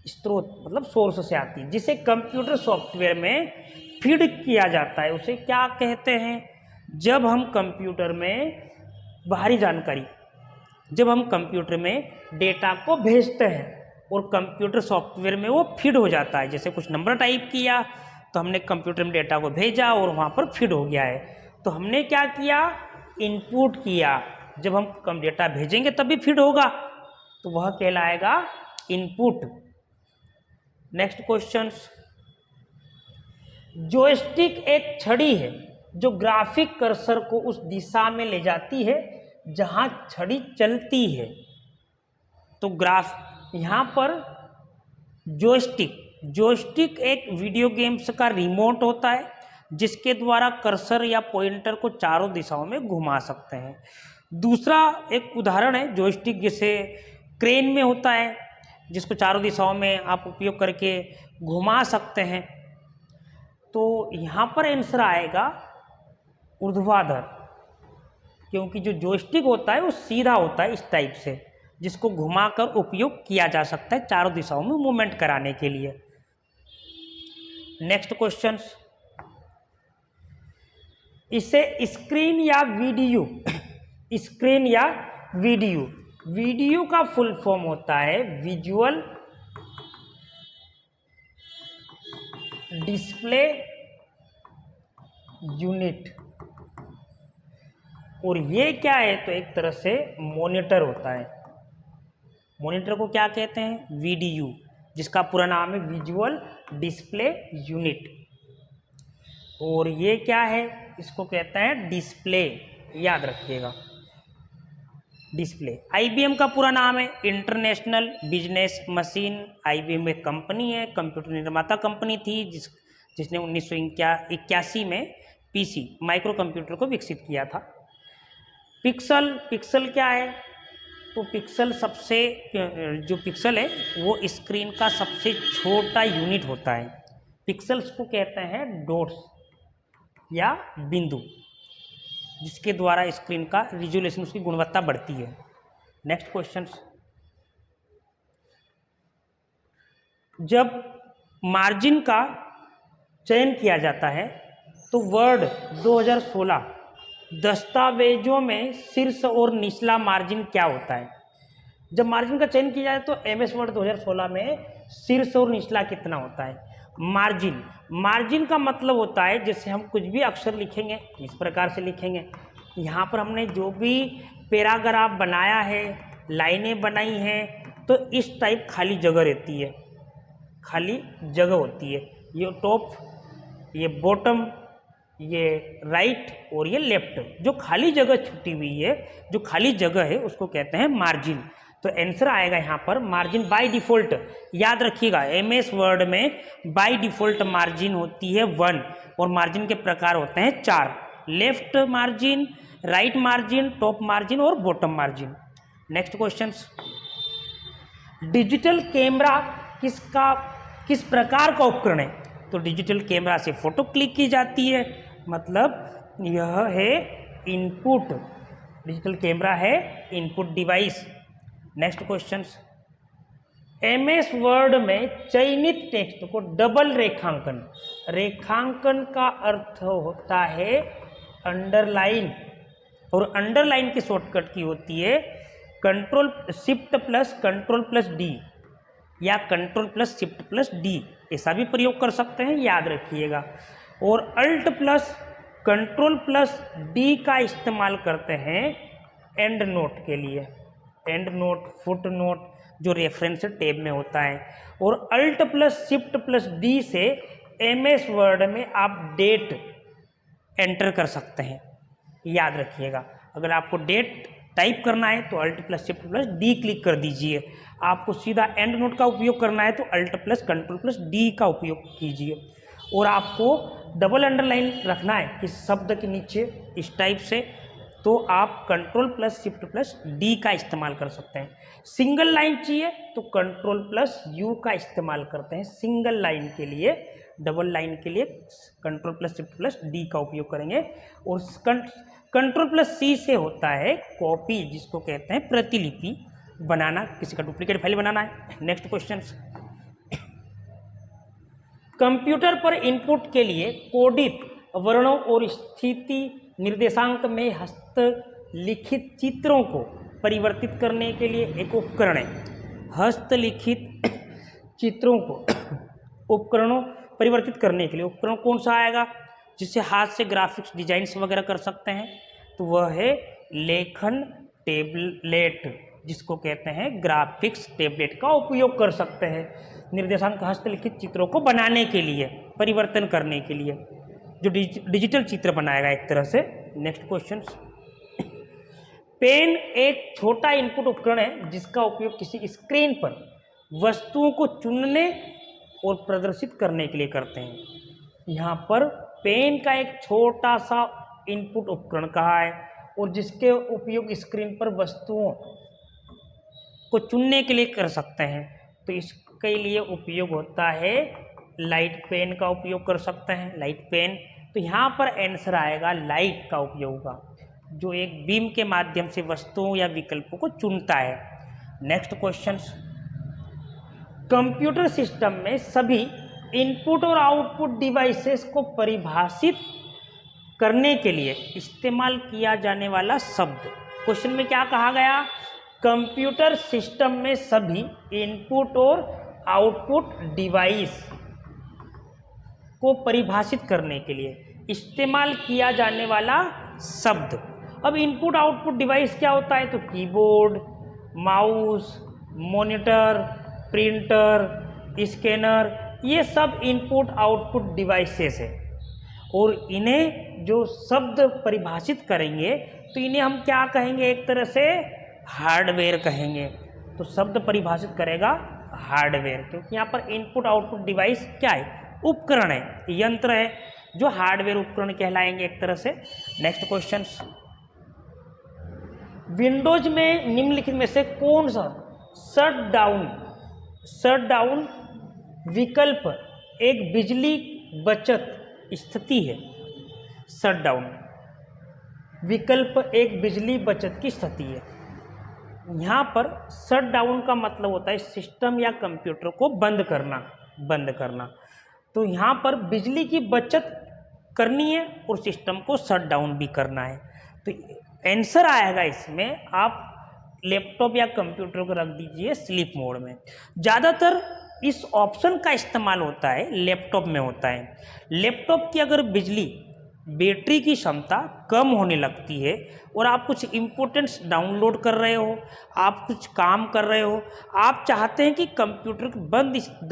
स्रोत मतलब सोर्स से आती है, जिसे कंप्यूटर सॉफ्टवेयर में फीड किया जाता है, उसे क्या कहते हैं? जब हम कंप्यूटर में बाहरी जानकारी, जब हम कंप्यूटर में डेटा को भेजते हैं और कंप्यूटर सॉफ्टवेयर में वो फीड हो जाता है, जैसे कुछ नंबर टाइप किया तो हमने कंप्यूटर में डेटा को भेजा और वहाँ पर फीड हो गया है, तो हमने क्या किया? इनपुट किया। जब हम कम डेटा भेजेंगे तब भी फीड होगा, तो वह कहलाएगा इनपुट। नेक्स्ट क्वेश्चन, जॉयस्टिक एक छड़ी है जो ग्राफिक कर्सर को उस दिशा में ले जाती है जहां छड़ी चलती है। तो यहाँ पर जॉयस्टिक एक वीडियो गेम्स का रिमोट होता है, जिसके द्वारा कर्सर या पॉइंटर को चारों दिशाओं में घुमा सकते हैं। दूसरा एक उदाहरण है जॉयस्टिक, जैसे क्रेन में होता है, जिसको चारों दिशाओं में आप उपयोग करके घुमा सकते हैं। तो यहाँ पर आंसर आएगा ऊर्ध्वाधर, क्योंकि जो जॉयस्टिक होता है वो सीधा होता है इस टाइप से, जिसको घुमाकर उपयोग किया जा सकता है चारों दिशाओं में मूवमेंट कराने के लिए। नेक्स्ट क्वेश्चन, इसे स्क्रीन या वीडियो का फुल फॉर्म होता है विजुअल डिस्प्ले यूनिट। और ये क्या है? तो एक तरह से मॉनिटर होता है। मॉनिटर को क्या कहते हैं? VDU, जिसका पूरा नाम है विजुअल डिस्प्ले यूनिट। और ये क्या है? इसको कहते हैं डिस्प्ले, याद रखिएगा, डिस्प्ले। IBM का पूरा नाम है इंटरनेशनल बिजनेस मशीन। IBM एक कंपनी है, कंप्यूटर निर्माता कंपनी थी, जिसने 1981 में PC माइक्रो कंप्यूटर को विकसित किया था। पिक्सल क्या है? तो पिक्सल जो पिक्सल है वो स्क्रीन का सबसे छोटा यूनिट होता है। पिक्सल्स को कहते हैं डॉट्स या बिंदु, जिसके द्वारा स्क्रीन का रिजोल्यूशन, उसकी गुणवत्ता बढ़ती है। नेक्स्ट क्वेश्चन, जब मार्जिन का चयन किया जाता है तो वर्ड 2016 दस्तावेजों में शीर्ष और निचला मार्जिन क्या होता है? जब मार्जिन का चयन किया जाए तो एमएस वर्ड 2016 में शीर्ष और निचला कितना होता है? मार्जिन, मार्जिन का मतलब होता है जैसे हम कुछ भी अक्षर लिखेंगे इस प्रकार से लिखेंगे। यहाँ पर हमने जो भी पैराग्राफ बनाया है, लाइनें बनाई हैं, तो इस टाइप खाली जगह रहती है, खाली जगह होती है। ये टॉप, ये बॉटम, ये राइट और ये लेफ्ट, जो खाली जगह छुटी हुई है, जो खाली जगह है उसको कहते हैं मार्जिन। तो आंसर आएगा यहाँ पर मार्जिन बाय डिफ़ॉल्ट। याद रखिएगा एमएस वर्ड में बाय डिफ़ॉल्ट मार्जिन होती है 1 और मार्जिन के प्रकार होते हैं 4, left margin, right margin, top margin और bottom margin. Next question, digital camera किस प्रकार का उपकरण है? तो डिजिटल कैमरा से फोटो क्लिक की जाती है, मतलब यह है इनपुट, डिजिटल कैमरा है input device. Next question, MS Word में चयनित टेक्स्ट को डबल रेखांकन, रेखांकन का अर्थ होता है अंडरलाइन, और अंडरलाइन की शॉर्टकट की होती है control shift plus control plus D या control plus shift plus D, ऐसा भी प्रयोग कर सकते हैं, याद रखिएगा। और alt plus control plus D का इस्तेमाल करते हैं एंड नोट के लिए, एंड नोट, फुट नोट जो रेफरेंस टैब में होता है। और alt plus shift plus D से एमएस वर्ड में आप डेट एंटर कर सकते हैं, याद रखिएगा। अगर आपको डेट टाइप करना है तो Alt plus shift plus D click कर दीजिए, आपको सीधा एंड नोट का उपयोग करना है तो Alt plus control plus D का उपयोग कीजिए। और आपको डबल अंडरलाइन रखना है इस शब्द के नीचे इस टाइप से, तो आप control plus shift plus D का इस्तेमाल कर सकते हैं। सिंगल लाइन चाहिए तो कंट्रोल प्लस यू का इस्तेमाल करते हैं सिंगल लाइन के लिए, डबल लाइन के लिए control plus shift plus D का उपयोग करेंगे। और कंट्रोल प्लस सी से होता है कॉपी, जिसको कहते हैं प्रतिलिपि बनाना, किसी का डुप्लीकेट फाइल बनाना है। नेक्स्ट क्वेश्चन, कंप्यूटर पर इनपुट के लिए कोडित वर्णों और स्थिति निर्देशांक में हस्तलिखित चित्रों को परिवर्तित करने के लिए एक उपकरण है। हस्तलिखित चित्रों को उपकरणों परिवर्तित करने के लिए उपकरण कौन सा आएगा जिससे हाथ से ग्राफिक्स डिजाइन्स वगैरह कर सकते हैं? तो वह है लेखन टेबलेट, जिसको कहते हैं ग्राफिक्स टेबलेट का उपयोग कर सकते हैं निर्देशांक हस्तलिखित चित्रों को बनाने के लिए, परिवर्तन करने के लिए, जो डिजिटल चित्र बनाएगा एक तरह से। नेक्स्ट क्वेश्चन, पेन एक छोटा इनपुट उपकरण है जिसका उपयोग किसी स्क्रीन पर वस्तुओं को चुनने और प्रदर्शित करने के लिए करते हैं। यहाँ पर पेन का एक छोटा सा इनपुट उपकरण कहा है और जिसके उपयोग स्क्रीन पर वस्तुओं को चुनने के लिए कर सकते हैं, तो इसके लिए उपयोग होता है लाइट पेन का उपयोग कर सकते हैं, लाइट पेन। तो यहाँ पर आंसर आएगा लाइट का उपयोग होगा, जो एक बीम के माध्यम से वस्तुओं या विकल्पों को चुनता है। नेक्स्ट क्वेश्चन, कंप्यूटर सिस्टम में सभी इनपुट और आउटपुट डिवाइसेस को परिभाषित करने के लिए इस्तेमाल किया जाने वाला शब्द। क्वेश्चन में क्या कहा गया? कंप्यूटर सिस्टम में सभी इनपुट और आउटपुट डिवाइस को परिभाषित करने के लिए इस्तेमाल किया जाने वाला शब्द। अब इनपुट आउटपुट डिवाइस क्या होता है? तो keyboard, mouse, monitor, printer, scanner, ये सब इनपुट आउटपुट डिवाइसेस है। और इन्हें जो शब्द परिभाषित करेंगे तो इन्हें हम क्या कहेंगे? एक तरह से हार्डवेयर कहेंगे। तो शब्द परिभाषित करेगा हार्डवेयर, क्योंकि यहाँ पर इनपुट आउटपुट डिवाइस क्या है? उपकरण है, यंत्र है, जो हार्डवेयर उपकरण कहलाएंगे एक तरह से। नेक्स्ट क्वेश्चन, विंडोज में निम्नलिखित में से कौन सा शट डाउन विकल्प एक बिजली बचत स्थिति है? शट डाउन विकल्प एक बिजली बचत की स्थिति है। यहाँ पर शट डाउन का मतलब होता है सिस्टम या कंप्यूटर को बंद करना। तो यहाँ पर बिजली की बचत करनी है और सिस्टम को शट डाउन भी करना है। तो आंसर आएगा इसमें, आप लैपटॉप या कंप्यूटर को रख दीजिए स्लीप मोड में। ज़्यादातर इस ऑप्शन का इस्तेमाल होता है लैपटॉप में होता है। लैपटॉप की अगर बिजली बैटरी की क्षमता कम होने लगती है और आप कुछ इम्पोर्टेंट्स डाउनलोड कर रहे हो, आप कुछ काम कर रहे हो, आप चाहते हैं कि कंप्यूटर को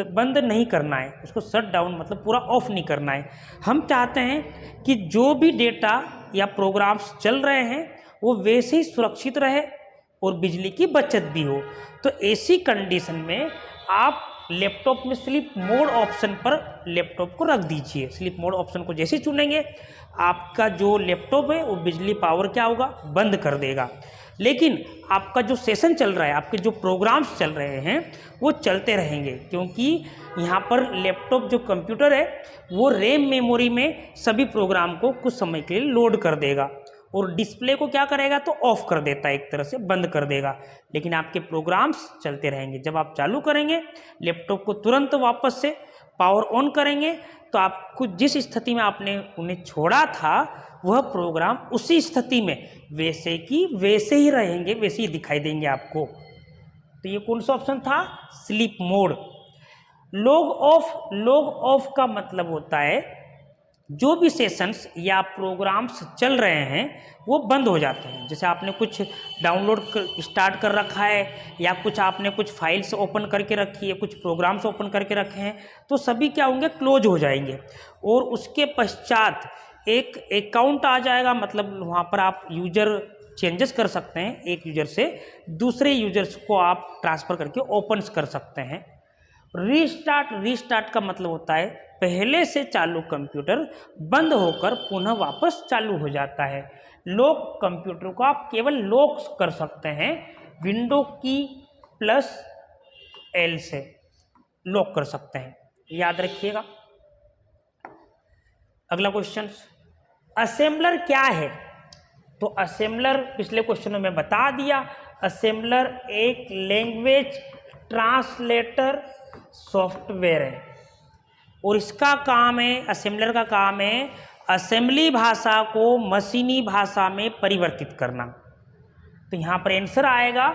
बंद नहीं करना है, उसको शट डाउन मतलब पूरा ऑफ नहीं करना है। हम चाहते हैं कि जो भी डेटा या प्रोग्राम्स चल रहे हैं वो वैसे ही सुरक्षित रहे और बिजली की बचत भी हो। तो ऐसी कंडीशन में आप लैपटॉप में स्लीप मोड ऑप्शन पर लैपटॉप को रख दीजिए। स्लीप मोड ऑप्शन को जैसे चुनेंगे आपका जो लैपटॉप है वो बिजली पावर क्या होगा, बंद कर देगा। लेकिन आपका जो सेशन चल रहा है, आपके जो प्रोग्राम्स चल रहे हैं वो चलते रहेंगे, क्योंकि यहाँ पर लैपटॉप जो कंप्यूटर है वो रैम मेमोरी में सभी प्रोग्राम को कुछ समय के लिए लोड कर देगा और डिस्प्ले को क्या करेगा तो ऑफ कर देता है, एक तरह से बंद कर देगा। लेकिन आपके प्रोग्राम्स चलते रहेंगे। जब आप चालू करेंगे लैपटॉप को तुरंत वापस से पावर ऑन करेंगे तो आपको जिस स्थिति में आपने उन्हें छोड़ा था वह प्रोग्राम उसी स्थिति में वैसे की वैसे ही रहेंगे, वैसे ही दिखाई देंगे आपको। तो ये कौन सा ऑप्शन था, स्लीप मोड। लॉग ऑफ का मतलब होता है जो भी सेशंस या प्रोग्राम्स चल रहे हैं वो बंद हो जाते हैं। जैसे आपने कुछ डाउनलोड स्टार्ट कर रखा है या कुछ आपने कुछ फाइल्स ओपन करके रखी है, कुछ प्रोग्राम्स ओपन करके रखे हैं, तो सभी क्या होंगे, क्लोज हो जाएंगे। और उसके पश्चात एक अकाउंट आ जाएगा, मतलब वहाँ पर आप यूजर चेंजेस कर सकते हैं, एक यूजर से दूसरे यूजर्स को आप ट्रांसफ़र करके ओपन कर सकते हैं। रीस्टार्ट का मतलब होता है पहले से चालू कंप्यूटर बंद होकर पुनः वापस चालू हो जाता है। लॉक कंप्यूटर को आप केवल लॉक कर सकते हैं, विंडो की +L से लॉक कर सकते हैं, याद रखिएगा। अगला क्वेश्चन, असेंबलर क्या है? तो असेंबलर पिछले क्वेश्चन में बता दिया। असेंबलर एक लैंग्वेज ट्रांसलेटर सॉफ्टवेयर है और इसका काम है, असेंबलर का काम है असेंबली भाषा को मशीनी भाषा में परिवर्तित करना। तो यहाँ पर आंसर आएगा,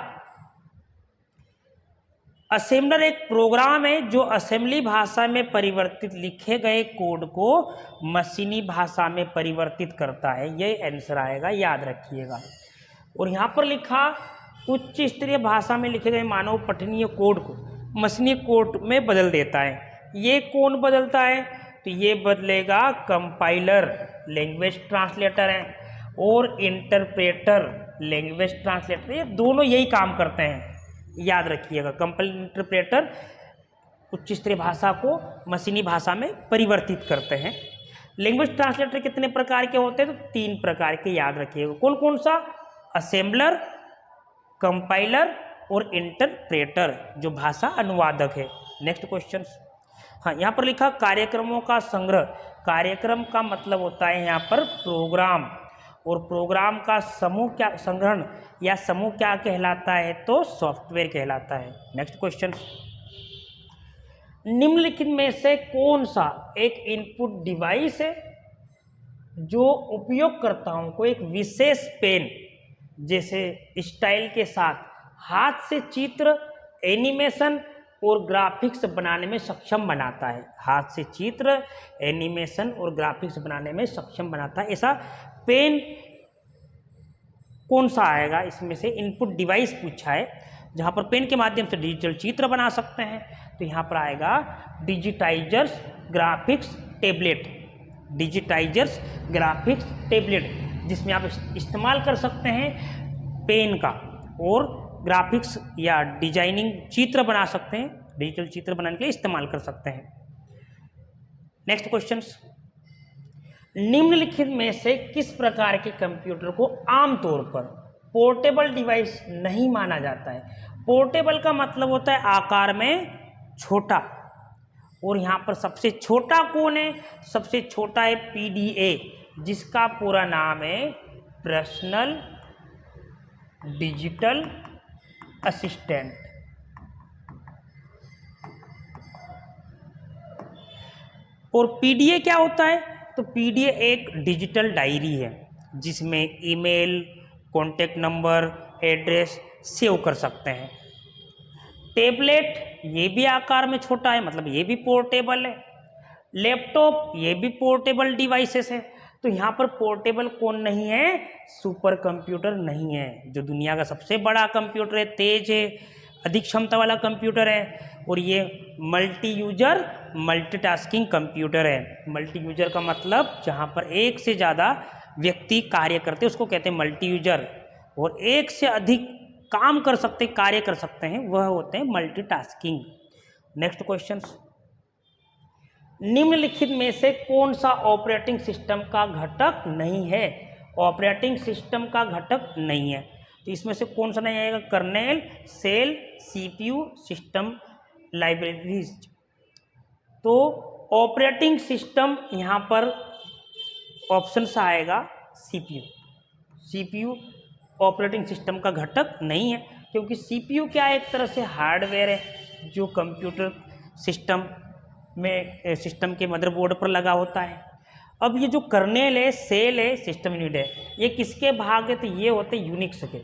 असेंबलर एक प्रोग्राम है जो असेंबली भाषा में परिवर्तित लिखे गए कोड को मशीनी भाषा में परिवर्तित करता है। ये आंसर आएगा, याद रखिएगा। और यहाँ पर लिखा उच्च स्तरीय भाषा में लिखे गए मानव पठनीय कोड को मशीनी कोड में बदल देता है। ये कौन बदलता है? तो ये बदलेगा कंपाइलर, लैंग्वेज ट्रांसलेटर है, और इंटरप्रेटर, लैंग्वेज ट्रांसलेटर। ये दोनों यही काम करते हैं, याद रखिएगा। कंपाइलर, इंटरप्रेटर उच्च स्तरीय भाषा को मशीनी भाषा में परिवर्तित करते हैं। लैंग्वेज ट्रांसलेटर कितने प्रकार के होते हैं? तो 3 प्रकार के, याद रखिएगा। कौन कौन सा? असेंबलर, कंपाइलर और इंटरप्रेटर जो भाषा अनुवादक है। नेक्स्ट क्वेश्चन, हाँ, यहाँ पर लिखा कार्यक्रमों का संग्रह। कार्यक्रम का मतलब होता है यहाँ पर प्रोग्राम, और प्रोग्राम का समूह क्या, संग्रहण या समूह क्या कहलाता है? तो सॉफ्टवेयर कहलाता है। नेक्स्ट क्वेश्चन, निम्नलिखित में से कौन सा एक इनपुट डिवाइस है जो उपयोगकर्ताओं को एक विशेष पेन जैसे स्टाइल के साथ हाथ से चित्र, एनिमेशन और ग्राफिक्स बनाने में सक्षम बनाता है? हाथ से चित्र, एनिमेशन और ग्राफिक्स बनाने में सक्षम बनाता है, ऐसा पेन कौन सा आएगा? इसमें से इनपुट डिवाइस पूछा है जहाँ पर पेन के माध्यम से डिजिटल चित्र बना सकते हैं। तो यहाँ पर आएगा डिजिटाइजर्स ग्राफिक्स टैबलेट। डिजिटाइजर्स ग्राफिक्स टैबलेट, जिसमें आप इस्तेमाल कर सकते हैं पेन का और ग्राफिक्स या डिजाइनिंग चित्र बना सकते हैं, डिजिटल चित्र बनाने के लिए इस्तेमाल कर सकते हैं। नेक्स्ट क्वेश्चन, निम्नलिखित में से किस प्रकार के कंप्यूटर को आमतौर पर पोर्टेबल डिवाइस नहीं माना जाता है? पोर्टेबल का मतलब होता है आकार में छोटा, और यहाँ पर सबसे छोटा कौन है? सबसे छोटा है PDA, जिसका पूरा नाम है पर्सनल डिजिटल असिस्टेंट। और PDA क्या होता है? तो पीडीए एक डिजिटल डायरी है जिसमें email, contact number, address save कर सकते हैं। टैबलेट ये भी आकार में छोटा है, मतलब ये भी पोर्टेबल है। लैपटॉप ये भी पोर्टेबल डिवाइसेस है। तो यहाँ पर पोर्टेबल कौन नहीं है? सुपर कंप्यूटर नहीं है। जो दुनिया का सबसे बड़ा कंप्यूटर है, तेज है, अधिक क्षमता वाला कंप्यूटर है, और ये मल्टी यूजर मल्टीटास्किंग कंप्यूटर है। मल्टी यूजर का मतलब जहाँ पर एक से ज़्यादा व्यक्ति कार्य करते हैं उसको कहते हैं मल्टी यूजर, और एक से अधिक काम कर सकते, कार्य कर सकते हैं, वह होते हैं मल्टीटास्किंग। नेक्स्ट क्वेश्चन, निम्नलिखित में से कौन सा ऑपरेटिंग सिस्टम का घटक नहीं है? ऑपरेटिंग सिस्टम का घटक नहीं है, तो इसमें से कौन सा नहीं आएगा? Kernel, shell, CPU, system libraries. तो ऑपरेटिंग सिस्टम यहाँ पर ऑप्शन सा आएगा सीपीयू। सीपीयू ऑपरेटिंग सिस्टम का घटक नहीं है, क्योंकि सीपीयू क्या है? एक तरह से हार्डवेयर है जो कंप्यूटर सिस्टम के मदरबोर्ड पर लगा होता है। अब ये जो कर्नेल है, सेल है, सिस्टम यूनिट है, ये किसके भाग है? तो ये होते हैं यूनिक्स के।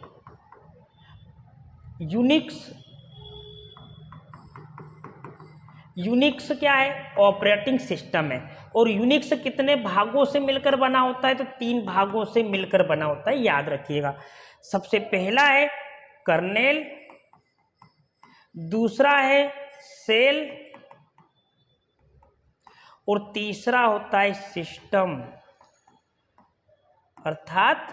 यूनिक्स क्या है? ऑपरेटिंग सिस्टम है। और यूनिक्स कितने भागों से मिलकर बना होता है? तो 3 भागों से मिलकर बना होता है, याद रखिएगा। सबसे पहला है कर्नेल, दूसरा है सेल, और तीसरा होता है सिस्टम अर्थात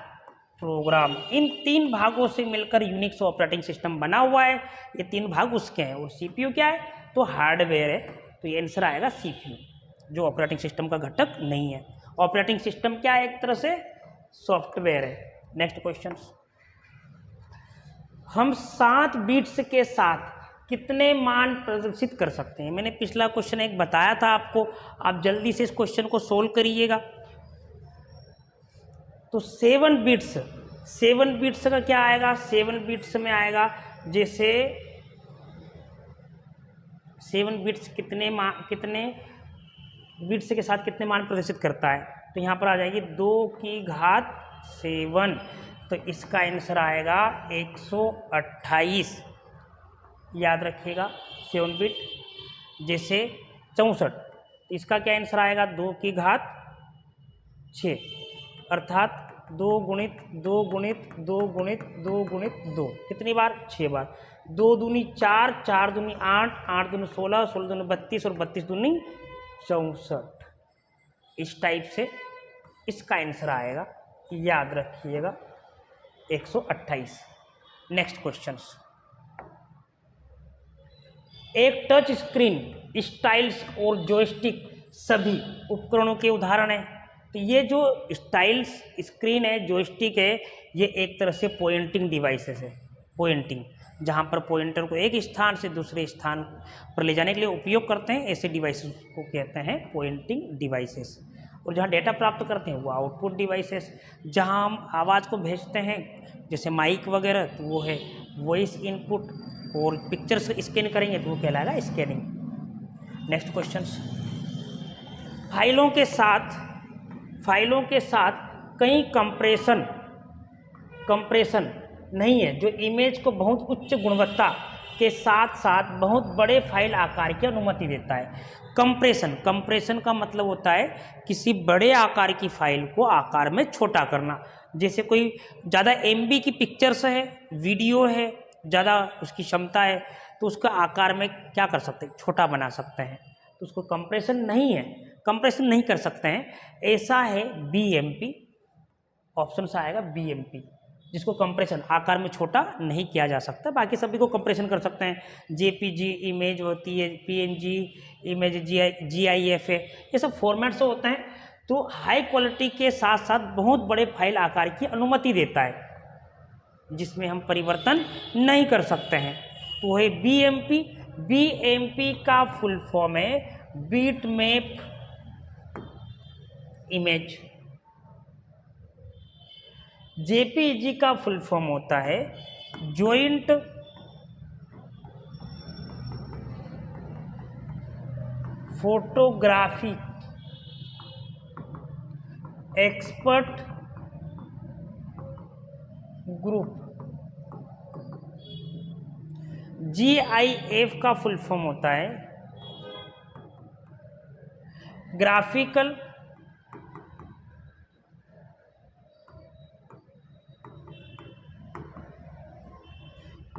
प्रोग्राम। इन 3 भागों से मिलकर यूनिक्स ऑपरेटिंग सिस्टम बना हुआ है। ये 3 भाग उसके हैं। और सीपीयू क्या है? तो हार्डवेयर है। तो ये आंसर आएगा सीपीयू, जो ऑपरेटिंग सिस्टम का घटक नहीं है। ऑपरेटिंग सिस्टम क्या है? एक तरह से सॉफ्टवेयर है। नेक्स्ट क्वेश्चन, हम 7 बिट्स के साथ कितने मान प्रदर्शित कर सकते हैं? मैंने पिछला क्वेश्चन एक बताया था आपको, आप जल्दी से इस क्वेश्चन को सोल्व करिएगा। तो 7 बिट्स का क्या आएगा? 7 बिट्स में आएगा, जैसे 7 बिट्स कितने बिट्स के साथ कितने मान प्रदर्शित करता है? तो यहाँ पर आ जाएगी 2 की घात 7, तो इसका आंसर आएगा 128। याद रखिएगा 7 बिट। जैसे 64, इसका क्या आंसर आएगा? 2 की घात 6, अर्थात 2 गुणित 2 गुणित 2 गुणित 2 गुणित 2, कितनी बार? 6 बार। 2 दूनी 4, 4 दूनी 8, 8 दूनी 16, 16 दूनी 32, और 32 दूनी 64। इस टाइप से इसका आंसर आएगा, याद रखिएगा 128। नेक्स्ट क्वेश्चन, एक टच स्क्रीन, स्टाइल्स और जॉयस्टिक सभी उपकरणों के उदाहरण हैं। तो ये जो स्टाइल्स, स्क्रीन है, जॉयस्टिक है, ये एक तरह से पॉइंटिंग डिवाइसेस है। पॉइंटिंग, जहाँ पर पॉइंटर को एक स्थान से दूसरे स्थान पर ले जाने के लिए उपयोग करते हैं, ऐसे डिवाइसेस को कहते हैं पॉइंटिंग डिवाइसेस। और जहाँ डेटा प्राप्त करते हैं वो आउटपुट डिवाइसेस। जहाँ हम आवाज़ को भेजते हैं, जैसे माइक वगैरह, तो वो है वॉइस इनपुट। और पिक्चर्स स्कैन करेंगे तो वो कहलाएगा स्कैनिंग। नेक्स्ट क्वेश्चन, फाइलों के साथ कई कंप्रेशन नहीं है, जो इमेज को बहुत उच्च गुणवत्ता के साथ साथ बहुत बड़े फाइल आकार की अनुमति देता है। कंप्रेशन का मतलब होता है किसी बड़े आकार की फाइल को आकार में छोटा करना। जैसे कोई ज़्यादा MB की पिक्चर्स है, वीडियो है, ज़्यादा उसकी क्षमता है, तो उसका आकार में क्या कर सकते हैं? छोटा बना सकते हैं। तो उसको कंप्रेशन नहीं कर सकते हैं। ऐसा है BMP, ऑप्शन से आएगा BMP, जिसको कंप्रेशन आकार में छोटा नहीं किया जा सकता। बाकी सभी को कंप्रेशन कर सकते हैं। JPG इमेज होती है, PNG इमेज, GIF है, ये सब फॉर्मेट्स होते हैं। तो हाई क्वालिटी के साथ साथ बहुत बड़े फाइल आकार की अनुमति देता है, जिसमें हम परिवर्तन नहीं कर सकते हैं। तो है BMP। BMP का फुल फॉर्म है बीट मैप इमेज। JPG का फुल फॉर्म होता है joint photographic expert group. GIF का फुल फॉर्म होता है ग्राफिकल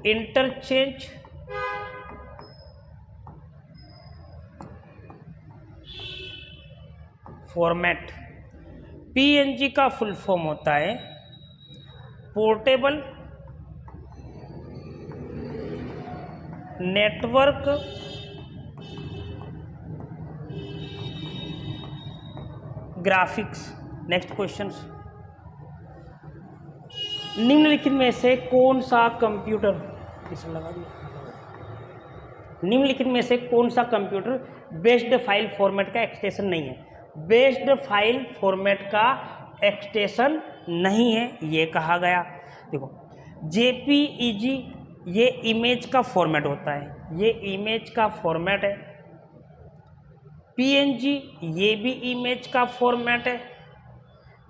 इंटरचेंज फॉर्मेट। PNG का फुल फॉर्म होता है portable network graphics. Next question, निम्नलिखित में से कौन सा कंप्यूटर, इसे लगा दिया, निम्नलिखित में से कौन सा कंप्यूटर बेस्ड फाइल फॉर्मेट का एक्सटेंशन नहीं है? बेस्ड फाइल फॉर्मेट का एक्सटेंशन नहीं है ये कहा गया। देखो JPEG ये इमेज का फॉर्मेट होता है, ये इमेज का फॉर्मेट है। PNG ये भी इमेज का फॉर्मेट है।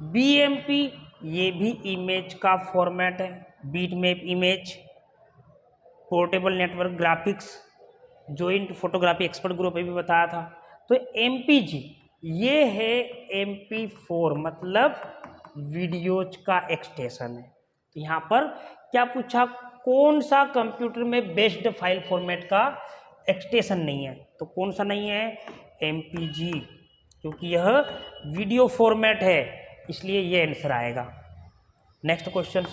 BMP ये भी इमेज का फॉर्मेट है, bitmap image. Portable network graphics joint photography expert group भी बताया था। तो MPG ये है MP4 मतलब वीडियोज का एक्सटेंशन है। तो यहाँ पर क्या पूछा, कौन सा कंप्यूटर में बेस्ड फाइल फॉर्मेट का एक्सटेंशन नहीं है? तो कौन सा नहीं है? MPG, क्योंकि यह वीडियो फॉर्मेट है इसलिए ये आंसर आएगा। नेक्स्ट क्वेश्चन,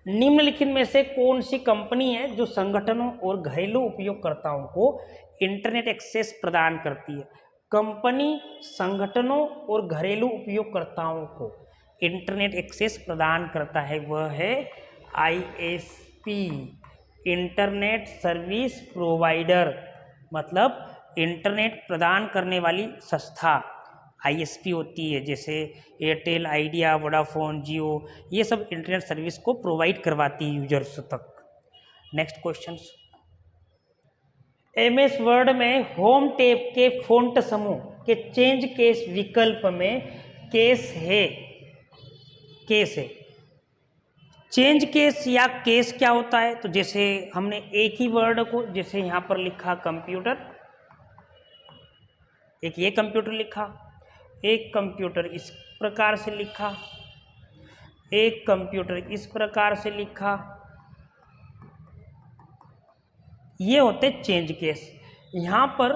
निम्नलिखित में से कौन सी कंपनी है जो संगठनों और घरेलू उपयोगकर्ताओं को इंटरनेट एक्सेस प्रदान करती है? कंपनी संगठनों और घरेलू उपयोगकर्ताओं को इंटरनेट एक्सेस प्रदान करता है वह है ISP, इंटरनेट सर्विस प्रोवाइडर, मतलब इंटरनेट प्रदान करने वाली संस्था ISP होती है। जैसे एयरटेल, आइडिया, वोडाफोन, जियो, ये सब इंटरनेट सर्विस को प्रोवाइड करवाती है यूजर्स तक। नेक्स्ट क्वेश्चन, MS वर्ड में होम टैब के फ़ॉन्ट समूह के चेंज केस विकल्प में केस है, केस है। चेंज केस या केस क्या होता है? तो जैसे हमने एक ही वर्ड को, जैसे यहाँ पर लिखा कंप्यूटर, एक ये कंप्यूटर लिखा, एक कंप्यूटर इस प्रकार से लिखा, एक कंप्यूटर इस प्रकार से लिखा, ये होते चेंज केस। यहाँ पर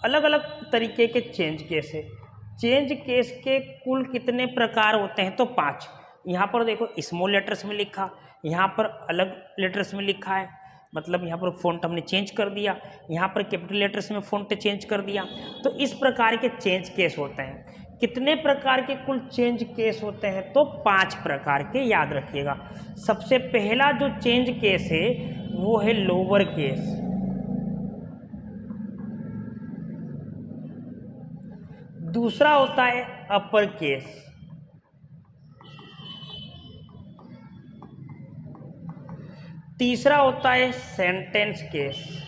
अलग अलग तरीके के चेंज केस है। चेंज केस के कुल कितने प्रकार होते हैं? तो 5। यहाँ पर देखो स्मॉल लेटर्स में लिखा, यहाँ पर अलग लेटर्स में लिखा है, मतलब यहाँ पर फ़ॉन्ट हमने चेंज कर दिया, यहाँ पर कैपिटल लेटर्स में फ़ॉन्ट चेंज कर दिया। तो इस प्रकार के चेंज केस होते हैं। कितने प्रकार के कुल चेंज केस होते हैं? तो 5 प्रकार के, याद रखिएगा। सबसे पहला जो चेंज केस है वो है लोअर केस, दूसरा होता है अपर केस, तीसरा होता है सेंटेंस केस,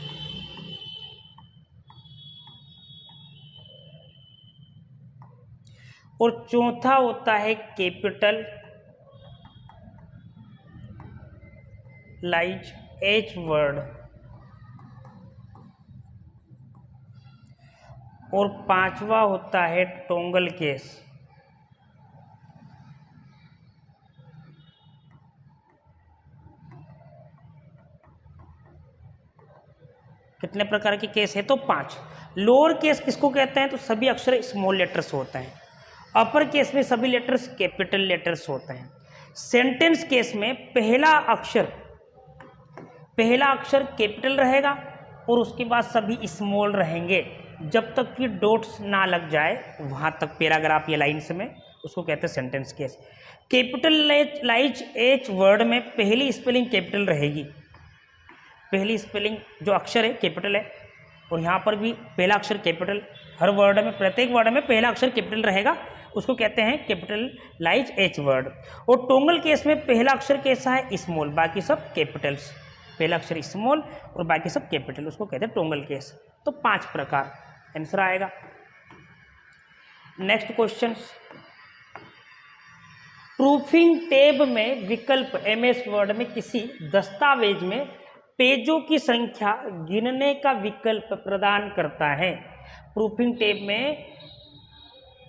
और चौथा होता है कैपिटल लाइज H वर्ड, और 5वां होता है टोंगल केस। कितने प्रकार के केस है? तो 5। लोअर केस किसको कहते हैं? तो सभी अक्षर स्मॉल लेटर्स होते हैं। अपर केस में सभी लेटर्स कैपिटल लेटर्स होते हैं। सेंटेंस केस में पहला अक्षर कैपिटल रहेगा और उसके बाद सभी स्मॉल रहेंगे, जब तक कि डॉट्स ना लग जाए वहाँ तक पैराग्राफ या लाइन्स में, उसको कहते हैं sentence case. Capitalize H word में पहली स्पेलिंग कैपिटल रहेगी, पहली स्पेलिंग जो अक्षर है कैपिटल है, और यहाँ पर भी पहला अक्षर कैपिटल, हर वर्ड में प्रत्येक वर्ड में पहला अक्षर कैपिटल रहेगा, उसको कहते हैं कैपिटलाइज H वर्ड। और टोंगल केस में पहला अक्षर कैसा है? स्मॉल, बाकी सब कैपिटल्स, पहला अक्षर स्मॉल और बाकी सब कैपिटल, उसको कहते हैं टोंगल केस। तो 5 प्रकार आंसर आएगा। नेक्स्ट क्वेश्चन, प्रूफिंग टैब में विकल्प एमएस वर्ड में किसी दस्तावेज में पेजों की संख्या गिनने का विकल्प प्रदान करता है। प्रूफिंग टैब में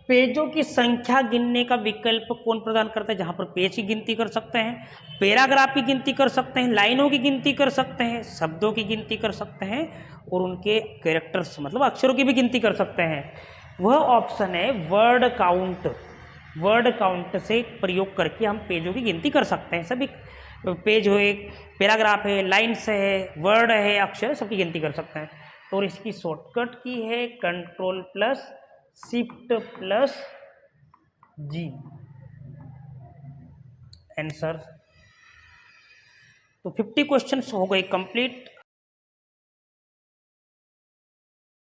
पेजों की संख्या गिनने का विकल्प कौन प्रदान करता है? जहां पर पेज की गिनती कर सकते हैं, पैराग्राफ की गिनती कर सकते हैं, लाइनों की गिनती कर सकते हैं, शब्दों की गिनती कर सकते हैं और उनके कैरेक्टर्स मतलब अक्षरों की भी गिनती कर सकते हैं। वह ऑप्शन है वर्ड काउंट। वर्ड काउंट से प्रयोग करके हम पेजों की गिनती कर सकते हैं। सभी पेज हो, एक पैराग्राफ है, लाइन्स है, वर्ड है, अक्षर है, सबकी गिनती कर सकते हैं। तो इसकी शॉर्टकट की है Ctrl+Shift+G आंसर। तो 50 क्वेश्चंस हो गए कंप्लीट।